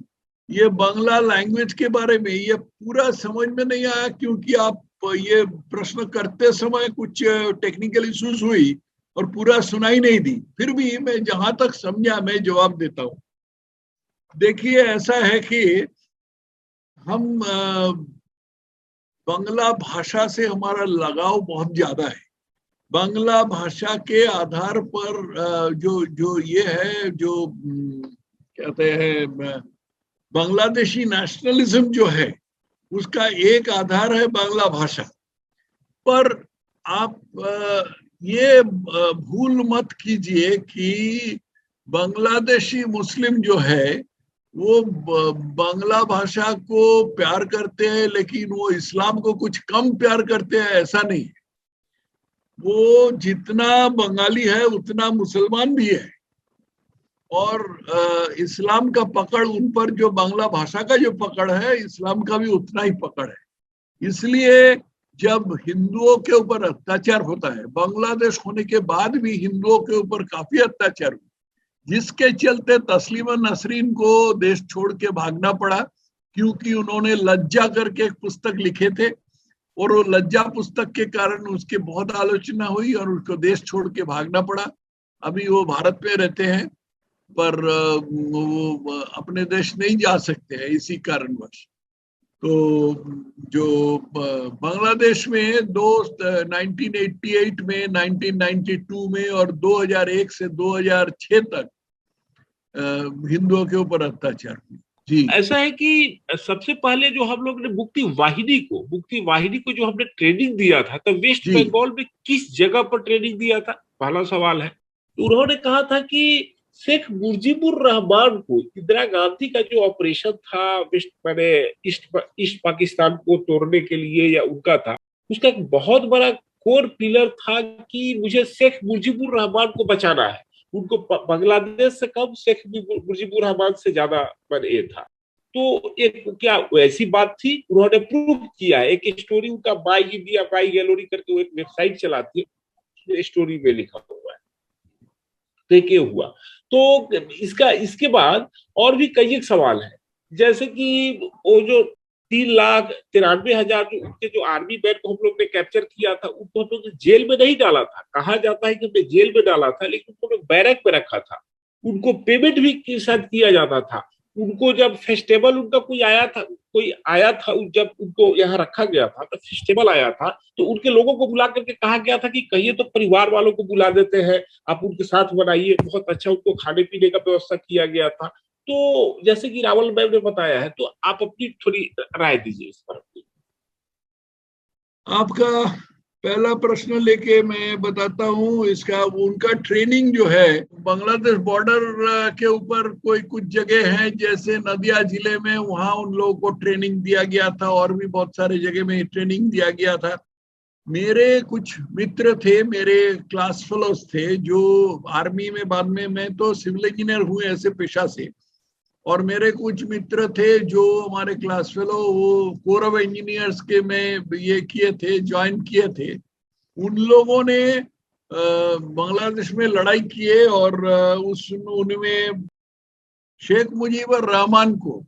ये बांग्ला लैंग्वेज के बारे में, ये पूरा समझ में नहीं आया क्योंकि आप ये प्रश्न करते समय कुछ टेक्निकल इश्यूज हुई और पूरा सुनाई नहीं दी। फिर भी मैं जहां तक समझा मैं जवाब देता हूं। देखिए, ऐसा है कि हम बांग्ला भाषा से हमारा लगाव बहुत ज्यादा है। बांग्ला भाषा के आधार पर जो जो ये है, जो कहते हैं बांग्लादेशी नेशनलिज्म जो है, उसका एक आधार है बांग्ला भाषा। पर आप ये भूल मत कीजिए कि बांग्लादेशी मुस्लिम जो है वो बांग्ला भाषा को प्यार करते हैं, लेकिन वो इस्लाम को कुछ कम प्यार करते हैं, ऐसा नहीं। वो जितना बंगाली है उतना मुसलमान भी है, और इस्लाम का पकड़ उन पर, जो बांग्ला भाषा का जो पकड़ है, इस्लाम का भी उतना ही पकड़ है। इसलिए जब हिंदुओं के ऊपर अत्याचार होता है, बांग्लादेश होने के बाद भी हिंदुओं के ऊपर काफी अत्याचार हुआ, जिसके चलते तस्लीमा नसरीन को देश छोड़ के भागना पड़ा, क्योंकि उन्होंने लज्जा करके एक पुस्तक लिखे थे और वो लज्जा पुस्तक के कारण उसकी बहुत आलोचना हुई और उसको देश छोड़ के भागना पड़ा। अभी वो भारत में रहते हैं, पर वो अपने देश नहीं जा सकते हैं इसी कारणवश। तो जो बांग्लादेश में 1988 में, 1992 में और 2001 से 2006 तक हिंदुओं के ऊपर अत्याचार हुई। जी, ऐसा है कि सबसे पहले जो हम लोग ने मुक्ति वाहिनी को जो हमने ट्रेनिंग दिया था, तो वेस्ट बंगाल में किस जगह पर ट्रेनिंग दिया था, पहला सवाल है। तो उन्होंने कहा था कि शेख मुजीबुर रहमान को, इंदिरा गांधी का जो ऑपरेशन था ईस्ट पाकिस्तान को तोड़ने के लिए या उनका था, उसका एक बहुत बड़ा कोर पिलर था कि मुझे शेख मुजीबुर रहमान को बचाना है। उनको बांग्लादेश से कम शेख मुजीबुर रहमान से ज्यादा ये था। तो एक क्या वैसी बात थी, उन्होंने प्रूव किया है। एक स्टोरी उनका बाई इंडिया बाई गैलरी करके वो एक वेबसाइट चलाती है, स्टोरी में लिखा हुआ है। तो ये हुआ। तो इसके बाद और भी कई एक सवाल है, जैसे कि वो जो 3,93,000 जो उनके जो आर्मी मैन को हम लोग ने कैप्चर किया था, उनको हम लोग जेल में नहीं डाला था। कहा जाता है कि हमने जेल में डाला था, लेकिन उनको बैरक में रखा था। उनको पेमेंट भी शायद किया जाता था। उनको जब फेस्टिवल उनका कोई आया था, जब उनको यहाँ रखा गया था, तो फेस्टिवल आया था, तो उनके लोगों को बुला करके कहा गया था कि कहिए तो परिवार वालों को बुला देते हैं, आप उनके साथ बनाइए। बहुत अच्छा उनको खाने पीने का व्यवस्था किया गया था। तो जैसे कि रावल मैम ने बताया है, तो आप अपनी थोड़ी राय दीजिए इस पर। आपका पहला प्रश्न लेके मैं बताता हूँ। इसका उनका ट्रेनिंग जो है, बांग्लादेश बॉर्डर के ऊपर कोई कुछ जगह है, जैसे नदिया जिले में, वहां उन लोगों को ट्रेनिंग दिया गया था, और भी बहुत सारे जगह में ट्रेनिंग दिया गया था। मेरे कुछ मित्र थे, मेरे क्लास फेलोज थे, जो आर्मी में, बाद में मैं तो सिविल इंजीनियर हुए ऐसे पेशा से, और मेरे कुछ मित्र थे जो हमारे क्लास फेलो, वो कोर ऑफ इंजीनियर्स के में ये किए थे, ज्वाइन किए थे। उन लोगों ने बांग्लादेश में लड़ाई किए, और उनमें शेख मुजीबुर रहमान को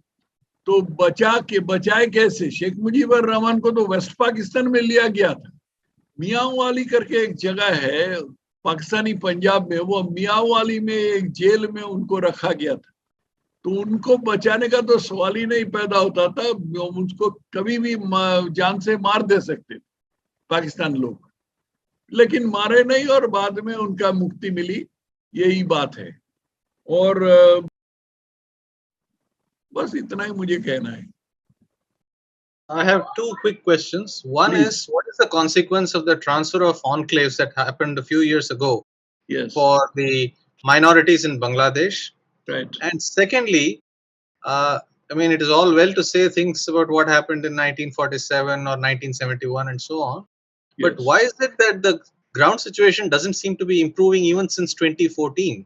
तो बचाए कैसे? शेख मुजीबुर रहमान को तो वेस्ट पाकिस्तान में लिया गया था। मियाँ वाली करके एक जगह है पाकिस्तानी पंजाब में, वो मियाँ वाली में एक जेल में उनको रखा गया था। तो उनको बचाने का तो सवाल ही नहीं पैदा होता था, उसको कभी भी जान से मार दे सकते थे पाकिस्तान लोग, लेकिन मारे नहीं, और बाद में उनका मुक्ति मिली, यही बात है। और बस इतना ही मुझे कहना है। I have two quick questions. One is, what is the consequence of the transfer of enclaves that happened a few years ago for the minorities in Bangladesh? Right. And secondly, I mean, it is all well to say things about what happened in 1947 or 1971 and so on. Yes. But why is it that the ground situation doesn't seem to be improving even since 2014?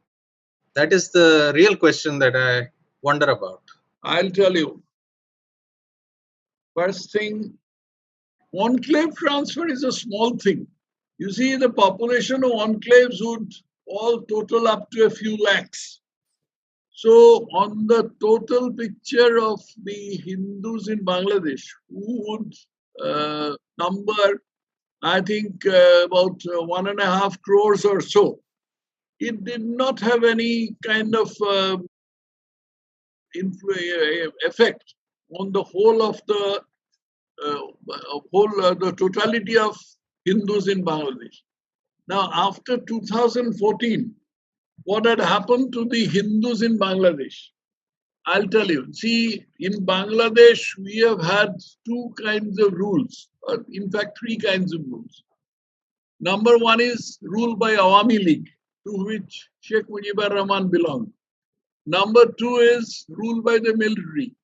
That is the real question that I wonder about. I'll tell you. First thing, enclave transfer is a small thing. You see, the population of enclaves would all total up to a few lakhs. So, on the total picture of the Hindus in Bangladesh, who would number, I think, about 1.5 crores or so, it did not have any kind of effect on the whole of the the totality of Hindus in Bangladesh. Now, after 2014, what had happened to the Hindus in Bangladesh? I'll tell you. See, in Bangladesh, we have had two kinds of rules, or in fact, three kinds of rules. Number one is rule by Awami League, to which Sheikh Mujibur Rahman belonged. Number two is rule by the military.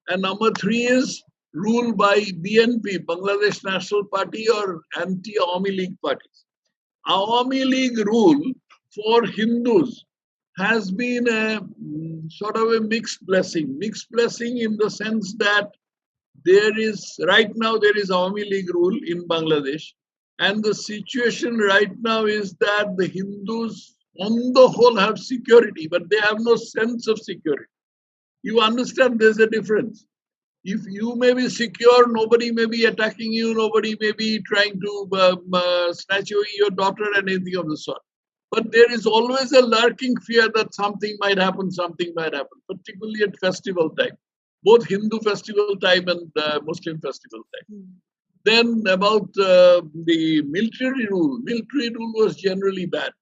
And number three is rule by BNP, Bangladesh National Party, or anti-Awami League parties. Awami League rule for Hindus has been a sort of a mixed blessing. Mixed blessing in the sense that right now there is Awami League rule in Bangladesh, and the situation right now is that the Hindus on the whole have security, but they have no sense of security. You understand there's a difference. If you may be secure, nobody may be attacking you, nobody may be trying to snatch away your daughter and anything of the sort. But there is always a lurking fear that something might happen, particularly at festival time, both Hindu festival time and Muslim festival time. Then about the military rule was generally bad.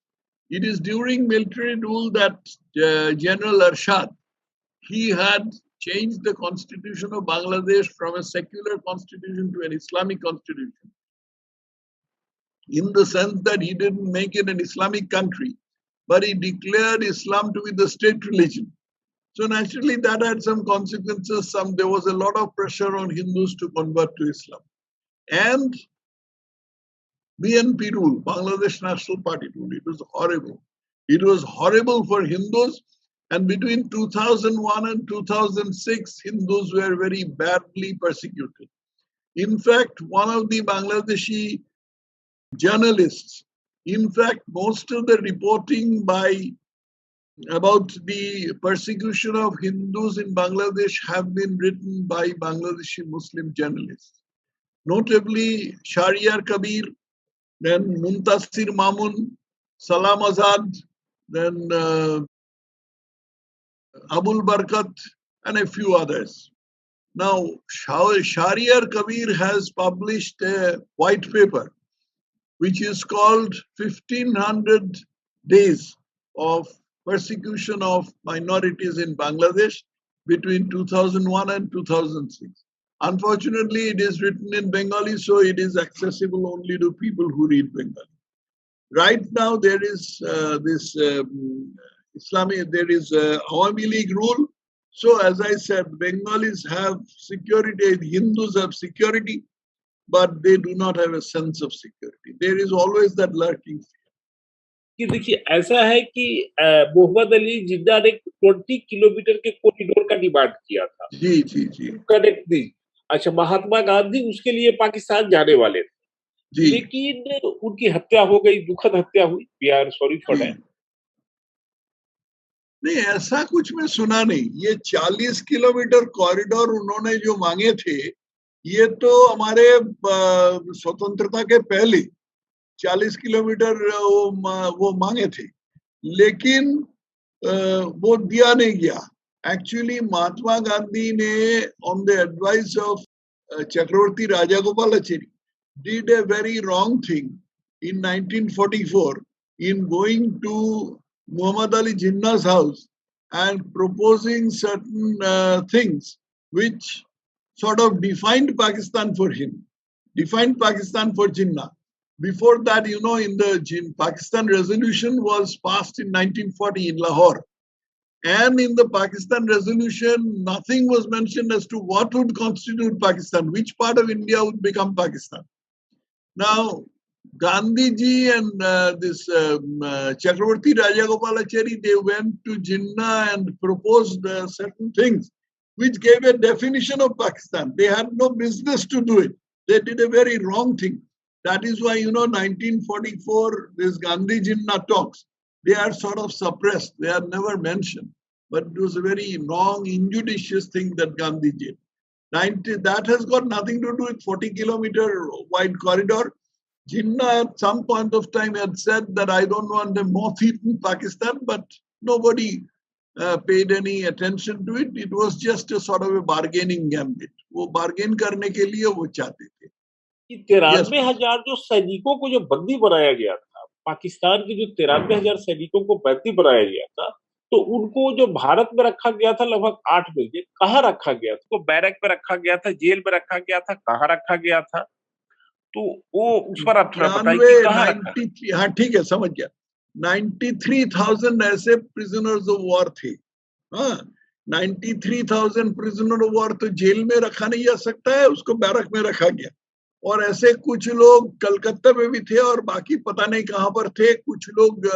It is during military rule that General Arshad, he had changed the constitution of Bangladesh from a secular constitution to an Islamic constitution. In the sense that he didn't make it an Islamic country, but he declared Islam to be the state religion. So naturally that had some consequences. There was a lot of pressure on Hindus to convert to Islam. And BNP rule, Bangladesh National Party rule, it was horrible. It was horrible for Hindus. And between 2001 and 2006, Hindus were very badly persecuted. In fact, one of the Bangladeshi journalists, in fact, most of the reporting about the persecution of Hindus in Bangladesh have been written by Bangladeshi Muslim journalists. Notably, Shahryar Kabir, then Muntasir Mamun, Salam Azad, then Abul Barkat, and a few others. Now, Shahryar Kabir has published a white paper which is called 1500 Days of Persecution of Minorities in Bangladesh between 2001 and 2006. Unfortunately, it is written in Bengali, so it is accessible only to people who read Bengali. Right now, there is this Awami League rule. So, as I said, Bengalis have security, Hindus have security, but they do not have a sense of security. There is always that lurking fear. कि देखिए ऐसा है कि मोहम्मद अली जिन्ना ने 20 kilometre के corridor का demand किया था। जी जी जी कनेक्ट दी। अच्छा, महात्मा गांधी उसके लिए पाकिस्तान जाने वाले थे, लेकिन उनकी हत्या हो गई, दुखद हत्या हुई। We are sorry for that. नहीं, ऐसा कुछ मैं सुना नहीं। ये 40 किलोमीटर कॉरिडोर उन्होंने जो मांगे थे, ये तो हमारे स्वतंत्रता के पहले 40 किलोमीटर वो मांगे थे, लेकिन वो दिया नहीं गया। Actually, Mahatma Gandhi ne, on the advice of Chakravarti Rajagopalachari, did a very wrong thing in 1944 in going to Muhammad Ali Jinnah's house and proposing certain things which sort of defined Pakistan for him, defined Pakistan for Jinnah. Before that, you know, in the Pakistan resolution was passed in 1940 in Lahore. And in the Pakistan resolution, nothing was mentioned as to what would constitute Pakistan, which part of India would become Pakistan. Now, Gandhiji and this Chakravarti Rajagopalachari, they went to Jinnah and proposed certain things which gave a definition of Pakistan. They had no business to do it. They did a very wrong thing. That is why, you know, 1944, this Gandhi Jinnah talks, they are sort of suppressed. They are never mentioned. But it was a very wrong, injudicious thing that Gandhi did. That has got nothing to do with 40-kilometer wide corridor. Jinnah at some point of time had said that I don't want a moth-eaten Pakistan, but nobody paid any attention to it. It was just a sort of a bargaining gambit. वो bargain करने के लिए वो चाहते थे. 93,000 जो सैनिकों को जो बंदी बनाया गया था, पाकिस्तान के जो 93,000 सैनिकों को बंदी बनाया गया था, तो उनको जो भारत में रखा गया था लगभग 8 महीने, कहाँ रखा गया था? तो बैरक में रखा गया था, जेल में रखा गया था, कहाँ रखा गया था? तो वो उस पर आप थोड़ा बताइए कि कहाँ रखा? हाँ ठीक है, समझ गया. 93,000 ऐसे प्रिजनर्स ऑफ वॉर थे. हाँ, 93,000 प्रिजनर ऑफ वॉर तो जेल में रखा नहीं जा सकता है, उसको बैरक में रखा गया. और ऐसे कुछ लोग कलकत्ता में भी थे और बाकी पता नहीं कहाँ पर थे, कुछ लोग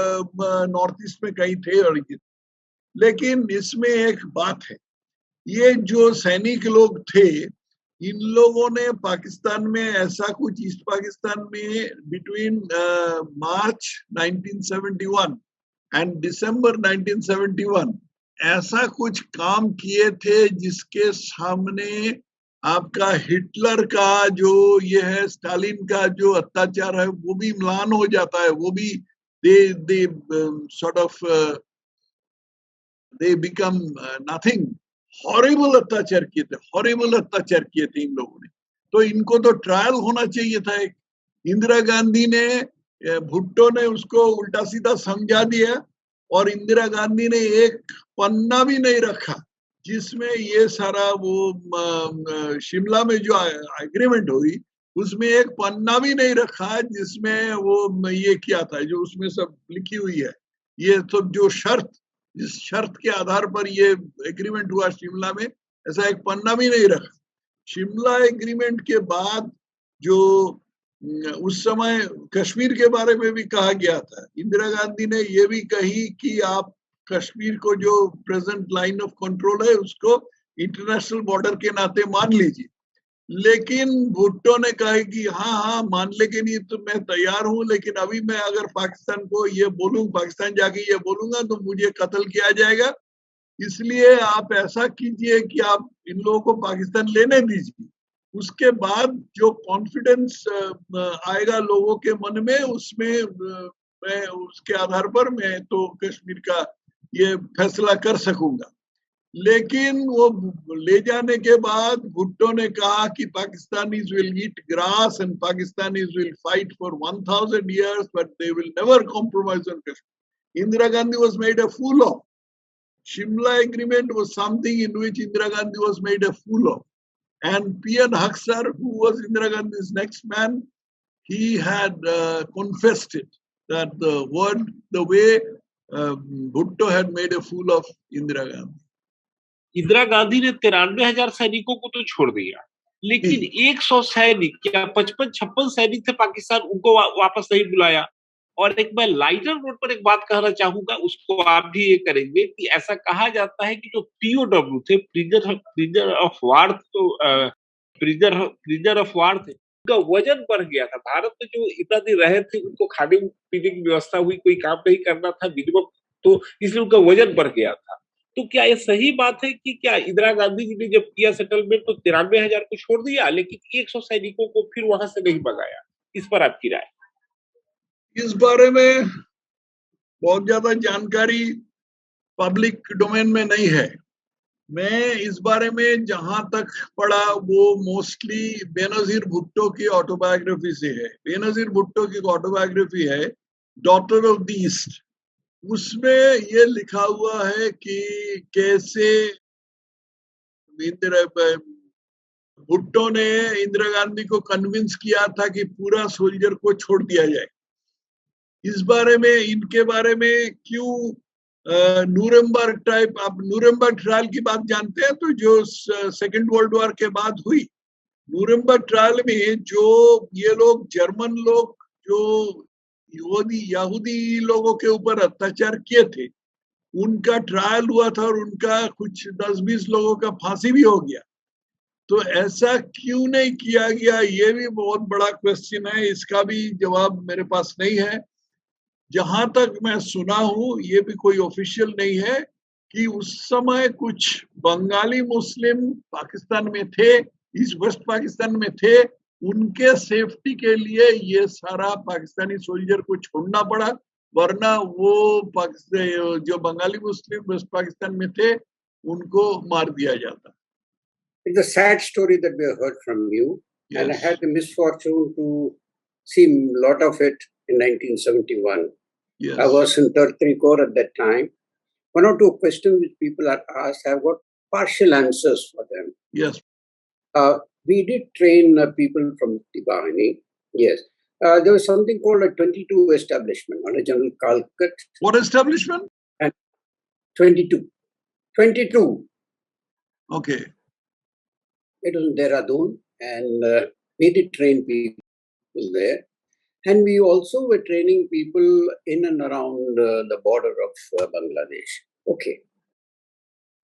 नॉर्थ ईस्ट में कहीं थे. और लेकिन इसमें एक बात है, ये जो सैनिक लोग थे, इन लोगों ने पाकिस्तान में ऐसा कुछ ईस्ट पाकिस्तान में बिटवीन मार्च 1971 एंड दिसंबर 1971 ऐसा कुछ काम किए थे जिसके सामने आपका हिटलर का जो ये है, स्टालिन का जो अत्याचार है, वो भी म्लान हो जाता है. वो भी they sort of they become nothing. Horrible अत्याचार किए थे, हॉरिबल अत्याचार किए थे इन लोगों ने. तो इनको तो ट्रायल होना चाहिए था. एक इंदिरा गांधी ने, भुट्टो ने उसको उल्टा सीधा समझा दिया और इंदिरा गांधी ने एक पन्ना भी नहीं रखा जिसमें ये सारा वो शिमला में जो एग्रीमेंट हुई उसमें एक पन्ना भी नहीं रखा जिसमें वो ये किया था, जो उसमें सब लिखी हुई है. ये सब जो शर्त, जिस शर्त के आधार पर ये एग्रीमेंट हुआ शिमला में, ऐसा एक पन्ना भी नहीं रखा. शिमला एग्रीमेंट के बाद जो उस समय कश्मीर के बारे में भी कहा गया था, इंदिरा गांधी ने ये भी कही कि आप कश्मीर को जो प्रेजेंट लाइन ऑफ कंट्रोल है उसको इंटरनेशनल बॉर्डर के नाते मान लीजिए. लेकिन भुट्टो ने कहा कि हाँ मानने के लिए तो मैं तैयार हूँ, लेकिन अभी मैं अगर पाकिस्तान को ये बोलूँ, पाकिस्तान जाके ये बोलूंगा तो मुझे कत्ल किया जाएगा, इसलिए आप ऐसा कीजिए कि आप इन लोगों को पाकिस्तान लेने दीजिए. उसके बाद जो कॉन्फिडेंस आएगा लोगों के मन में, उसमें मैं उसके आधार पर मैं तो कश्मीर का ये फैसला कर सकूंगा. लेकिन वो ले जाने के बाद भुट्टो ने कहा कि Pakistanis will eat grass and Pakistanis will fight for 1000 years but they will never compromise on Kashmir. Indira Gandhi was made a fool of. Shimla agreement was something in which Indira Gandhi was made a fool of. And P.N. Haksar, who was Indira Gandhi's next man, he had confessed it, that the way Bhutto had made a fool of Indira Gandhi. Indira Gandhi ने 93,000 सैनिकों को तो छोड़ दिया, लेकिन 100 सैनिक या 55-56 सैनिक थे पाकिस्तान, उनको वापस नहीं बुलाया. और एक मैं लाइटर नोट पर एक बात कहना चाहूंगा, उसको आप भी ये करेंगे कि ऐसा कहा जाता है कि जो POW थे, प्रिजनर ऑफ वार, तो प्रिजनर ऑफ वार थे, उनका वजन बढ़ गया था. भारत में जो इतना दिन रहे थे, उनको खाने पीने की व्यवस्था हुई, कोई काम नहीं करना था मिनिमम, तो इसलिए उनका वजन बढ़ गया था. तो क्या ये सही बात है कि क्या इंदिरा गांधी जी ने जब किया सेटलमेंट तो 93,000 को छोड़ दिया, लेकिन 100 सैनिकों को फिर वहां से नहीं भगाया? इस पर आपकी राय? इस बारे में बहुत ज्यादा जानकारी पब्लिक डोमेन में नहीं है. मैं इस बारे में जहां तक पढ़ा वो मोस्टली बेनजीर भुट्टो की ऑटोबायोग्राफी से है. बेनजीर भुट्टो की ऑटोबायोग्राफी है डॉटर ऑफ द ईस्ट. उसमें ये लिखा हुआ है कि कैसे भुट्टो ने इंदिरा गांधी को कन्विंस किया था कि पूरा सोल्जर को छोड़ दिया जाए। इस बारे में, इनके बारे में क्यों नूरेम्बर्ग टाइप, आप नूरेम्बर्ग ट्रायल की बात जानते हैं तो जो सेकेंड वर्ल्ड वॉर के बाद हुई, नूरेम्बर्ग ट्रायल में जो ये लोग जर्मन लोग जो यहूदी लोगों के ऊपर अत्याचार किए थे, उनका ट्रायल हुआ था और उनका कुछ 10-20 लोगों का फांसी भी हो गया। तो ऐसा क्यों नहीं किया गया, ये भी बहुत बड़ा क्वेश्चन है, इसका भी जवाब मेरे पास नहीं है। जहां तक मैं सुना हूं, ये भी कोई ऑफिशियल नहीं है, कि उस समय कुछ बंगाली मुस्लिम पाकिस्तान में थे, ईस्ट वेस्ट पाकिस्तान में थे, उनके सेफ्टी के लिए ये सारा पाकिस्तानी सोल्जर को छोड़ना पड़ा, वरना वो पाकिस्तान जो बंगाली मुस्लिम वेस्ट पाकिस्तान में थे उनको मार दिया जाता। It's a sad story that we have heard from you. Yes. And I had the misfortune to see a lot of it in 1971. Yes. I was in 3rd Corps at that time. One or two questions which people are asked, I've got partial answers for them. Yes. We did train people from the Bahini. Yes. There was something called a 22 establishment under General Kalkat. What establishment? And 22. 22. Okay. It was in Dehradun, and we did train people there. And we also were training people in and around the border of Bangladesh. Okay.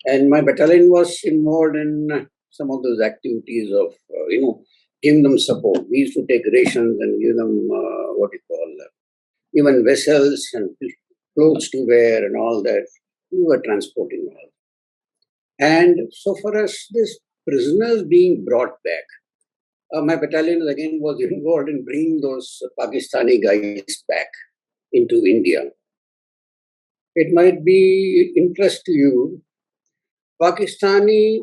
And my battalion was involved in some of those activities of, giving them support. We used to take rations and give them, even vessels and clothes to wear and all that. We were transporting all. And so for us, this prisoners being brought back, my battalion again was involved in bringing those Pakistani guys back into India. It might be interest to you. Pakistani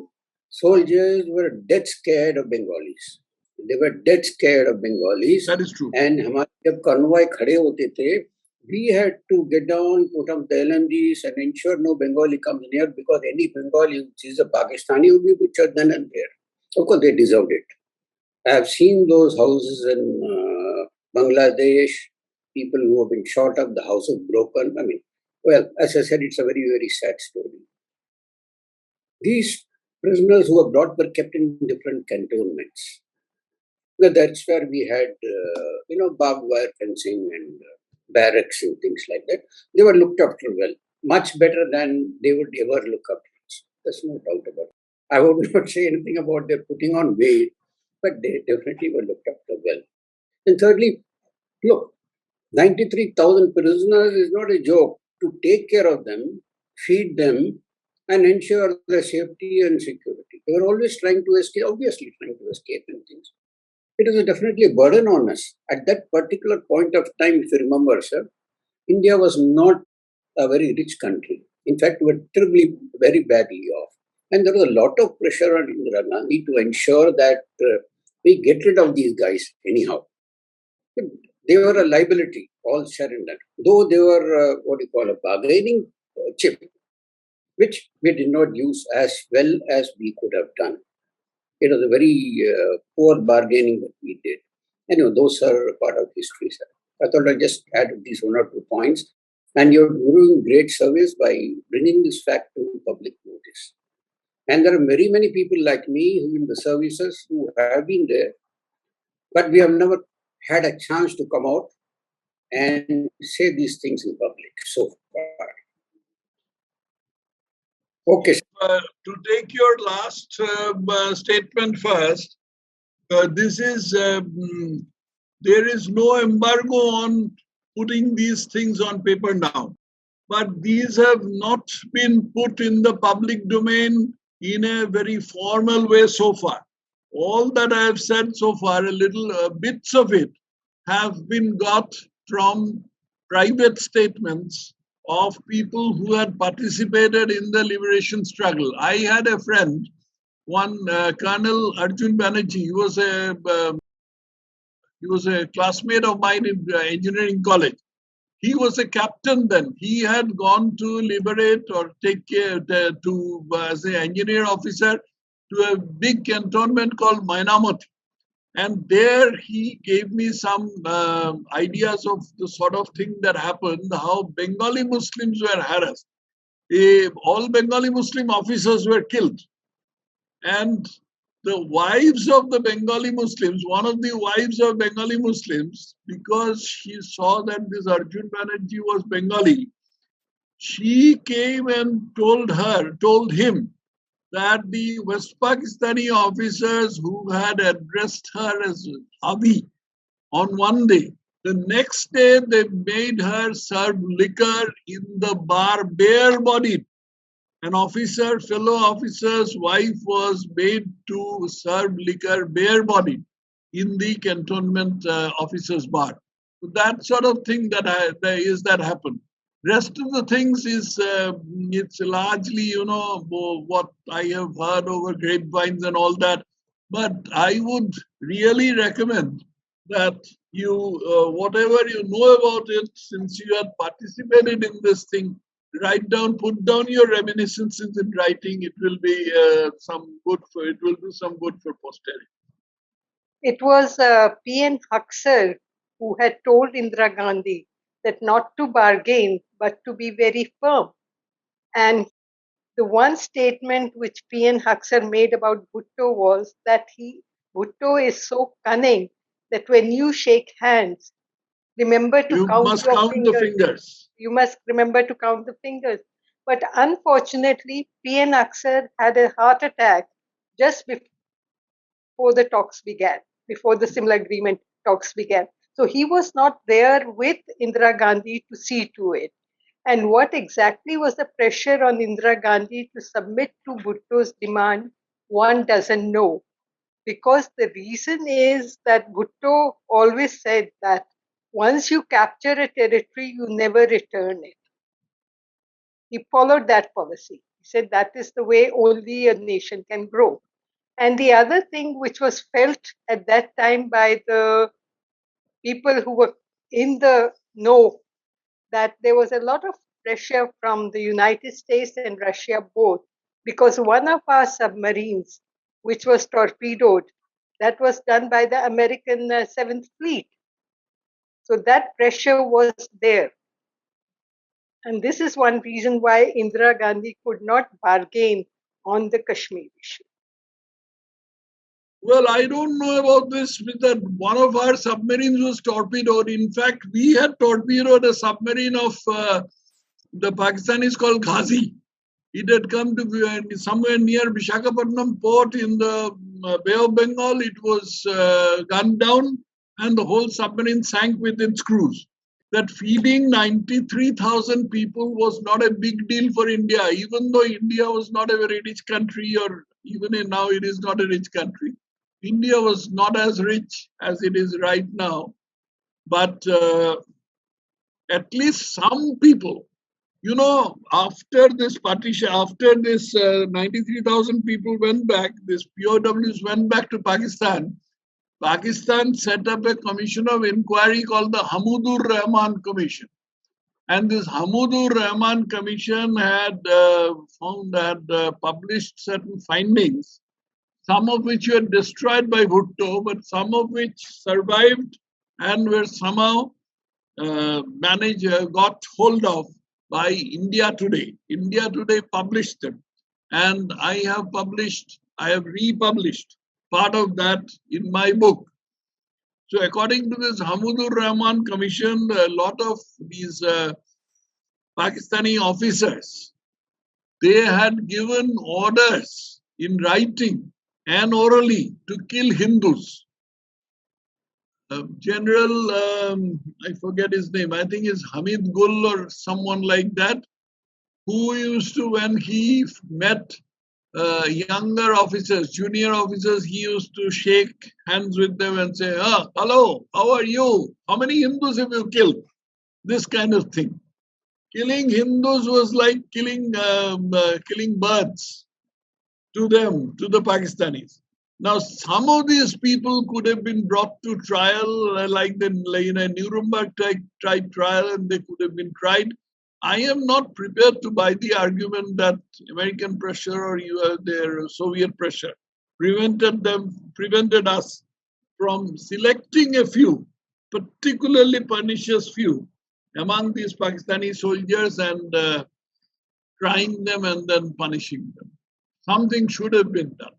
soldiers were dead scared of Bengalis. They were dead scared of Bengalis. That is true. And जब convoy खड़े होते थे, we had to get down, put up the LMGs and ensure no Bengali comes near, because any Bengali which is a Pakistani would be butchered then and there. Of course, they deserved it. I have seen those houses in Bangladesh, people who have been shot up, the houses broken. I mean, well, as I said, it's a very, very sad story. These prisoners who were brought were kept in different cantonments. That's where we had, barbed wire fencing and barracks and things like that. They were looked after well, much better than they would ever look after us. There's no doubt about it. I would not say anything about their putting on weight, but they definitely were looked after well. And thirdly, look, 93,000 prisoners is not a joke. To take care of them, feed them, and ensure their safety and security. They were always trying to escape, obviously trying to escape and things. It was definitely a burden on us. At that particular point of time, if you remember, sir, India was not a very rich country. In fact, we were terribly, very badly off. And there was a lot of pressure on Indira Gandhi to ensure that we get rid of these guys anyhow. They were a liability, all said and done. Though they were, a bargaining chip, which we did not use as well as we could have done. It was a very poor bargaining that we did. Anyway, those are part of history, sir. I thought I'd just add these 1 or 2 points. And you're doing great service by bringing this fact to public notice. And there are very many people like me who in the services who have been there, but we have never had a chance to come out and say these things in public so far. Okay. To take your last statement first, this is there is no embargo on putting these things on paper now, but these have not been put in the public domain in a very formal way so far. All that I have said so far, a little bits of it, have been got from private statements of people who had participated in the liberation struggle. I had a friend, one Colonel Arjun Banerjee. He was a classmate of mine in engineering college. He was a captain then. He had gone to liberate or take care as an engineer officer. to a big cantonment called Mainamati. And there he gave me some ideas of the sort of thing that happened, how Bengali Muslims were harassed. All Bengali Muslim officers were killed. And the wives of the Bengali Muslims, one of the wives of Bengali Muslims, because she saw that this Arjun Banerjee was Bengali, she came and told him that the West Pakistani officers who had addressed her as Abi on one day, the next day they made her serve liquor in the bar bare-bodied. An officer, fellow officer's wife was made to serve liquor bare-bodied in the cantonment officer's bar. So that sort of thing that happened. Rest of the things is it's largely, what I have heard over grapevines and all that. But I would really recommend that you, whatever you know about it, since you have participated in this thing, put down your reminiscences in writing. It will be do some good for posterity. It was P.N. Huxer who had told Indira Gandhi that not to bargain, but to be very firm. And the one statement which P.N. Huxer made about Bhutto was that Bhutto is so cunning that when you shake hands, remember to count the fingers. You must remember to count the fingers. But unfortunately, P.N. Huxer had a heart attack just before the talks began, before the Simla Agreement talks began. So he was not there with Indira Gandhi to see to it. And what exactly was the pressure on Indira Gandhi to submit to Bhutto's demand, one doesn't know. Because the reason is that Bhutto always said that once you capture a territory, you never return it. He followed that policy. He said that is the way only a nation can grow. And the other thing which was felt at that time by the people who were in the know, that there was a lot of pressure from the United States and Russia both, because one of our submarines, which was torpedoed, that was done by the American 7th Fleet. So that pressure was there. And this is one reason why Indira Gandhi could not bargain on the Kashmir issue. Well, I don't know about this, that one of our submarines was torpedoed. In fact, we had torpedoed a submarine of the Pakistanis called Ghazi. It had come to somewhere near Visakhapatnam port in the Bay of Bengal. It was gunned down and the whole submarine sank with its crews. That feeding 93,000 people was not a big deal for India, even though India was not a very rich country, or even now it is not a rich country. India was not as rich as it is right now, but at least some people, after this partition, after this 93,000 people went back, this POWs went back to Pakistan. Pakistan set up a commission of inquiry called the Hamudur Rahman Commission. And this Hamudur Rahman Commission had published certain findings, some of which were destroyed by Bhutto, but some of which survived and were somehow got hold of by India Today. India Today published them. And I have republished part of that in my book. So according to this Hamudur Rahman Commission, a lot of these Pakistani officers, they had given orders in writing and orally to kill Hindus. General, I forget his name, I think it's Hamid Gul or someone like that, who used to, when he met younger officers, junior officers, he used to shake hands with them and say, hello, how are you? How many Hindus have you killed? This kind of thing. Killing Hindus was like killing birds to them, to the Pakistanis. Now, some of these people could have been brought to trial, like the Nuremberg type trial, and they could have been tried. I am not prepared to buy the argument that American pressure or their Soviet pressure prevented us from selecting a few, particularly pernicious few, among these Pakistani soldiers and trying them and then punishing them. Something should have been done.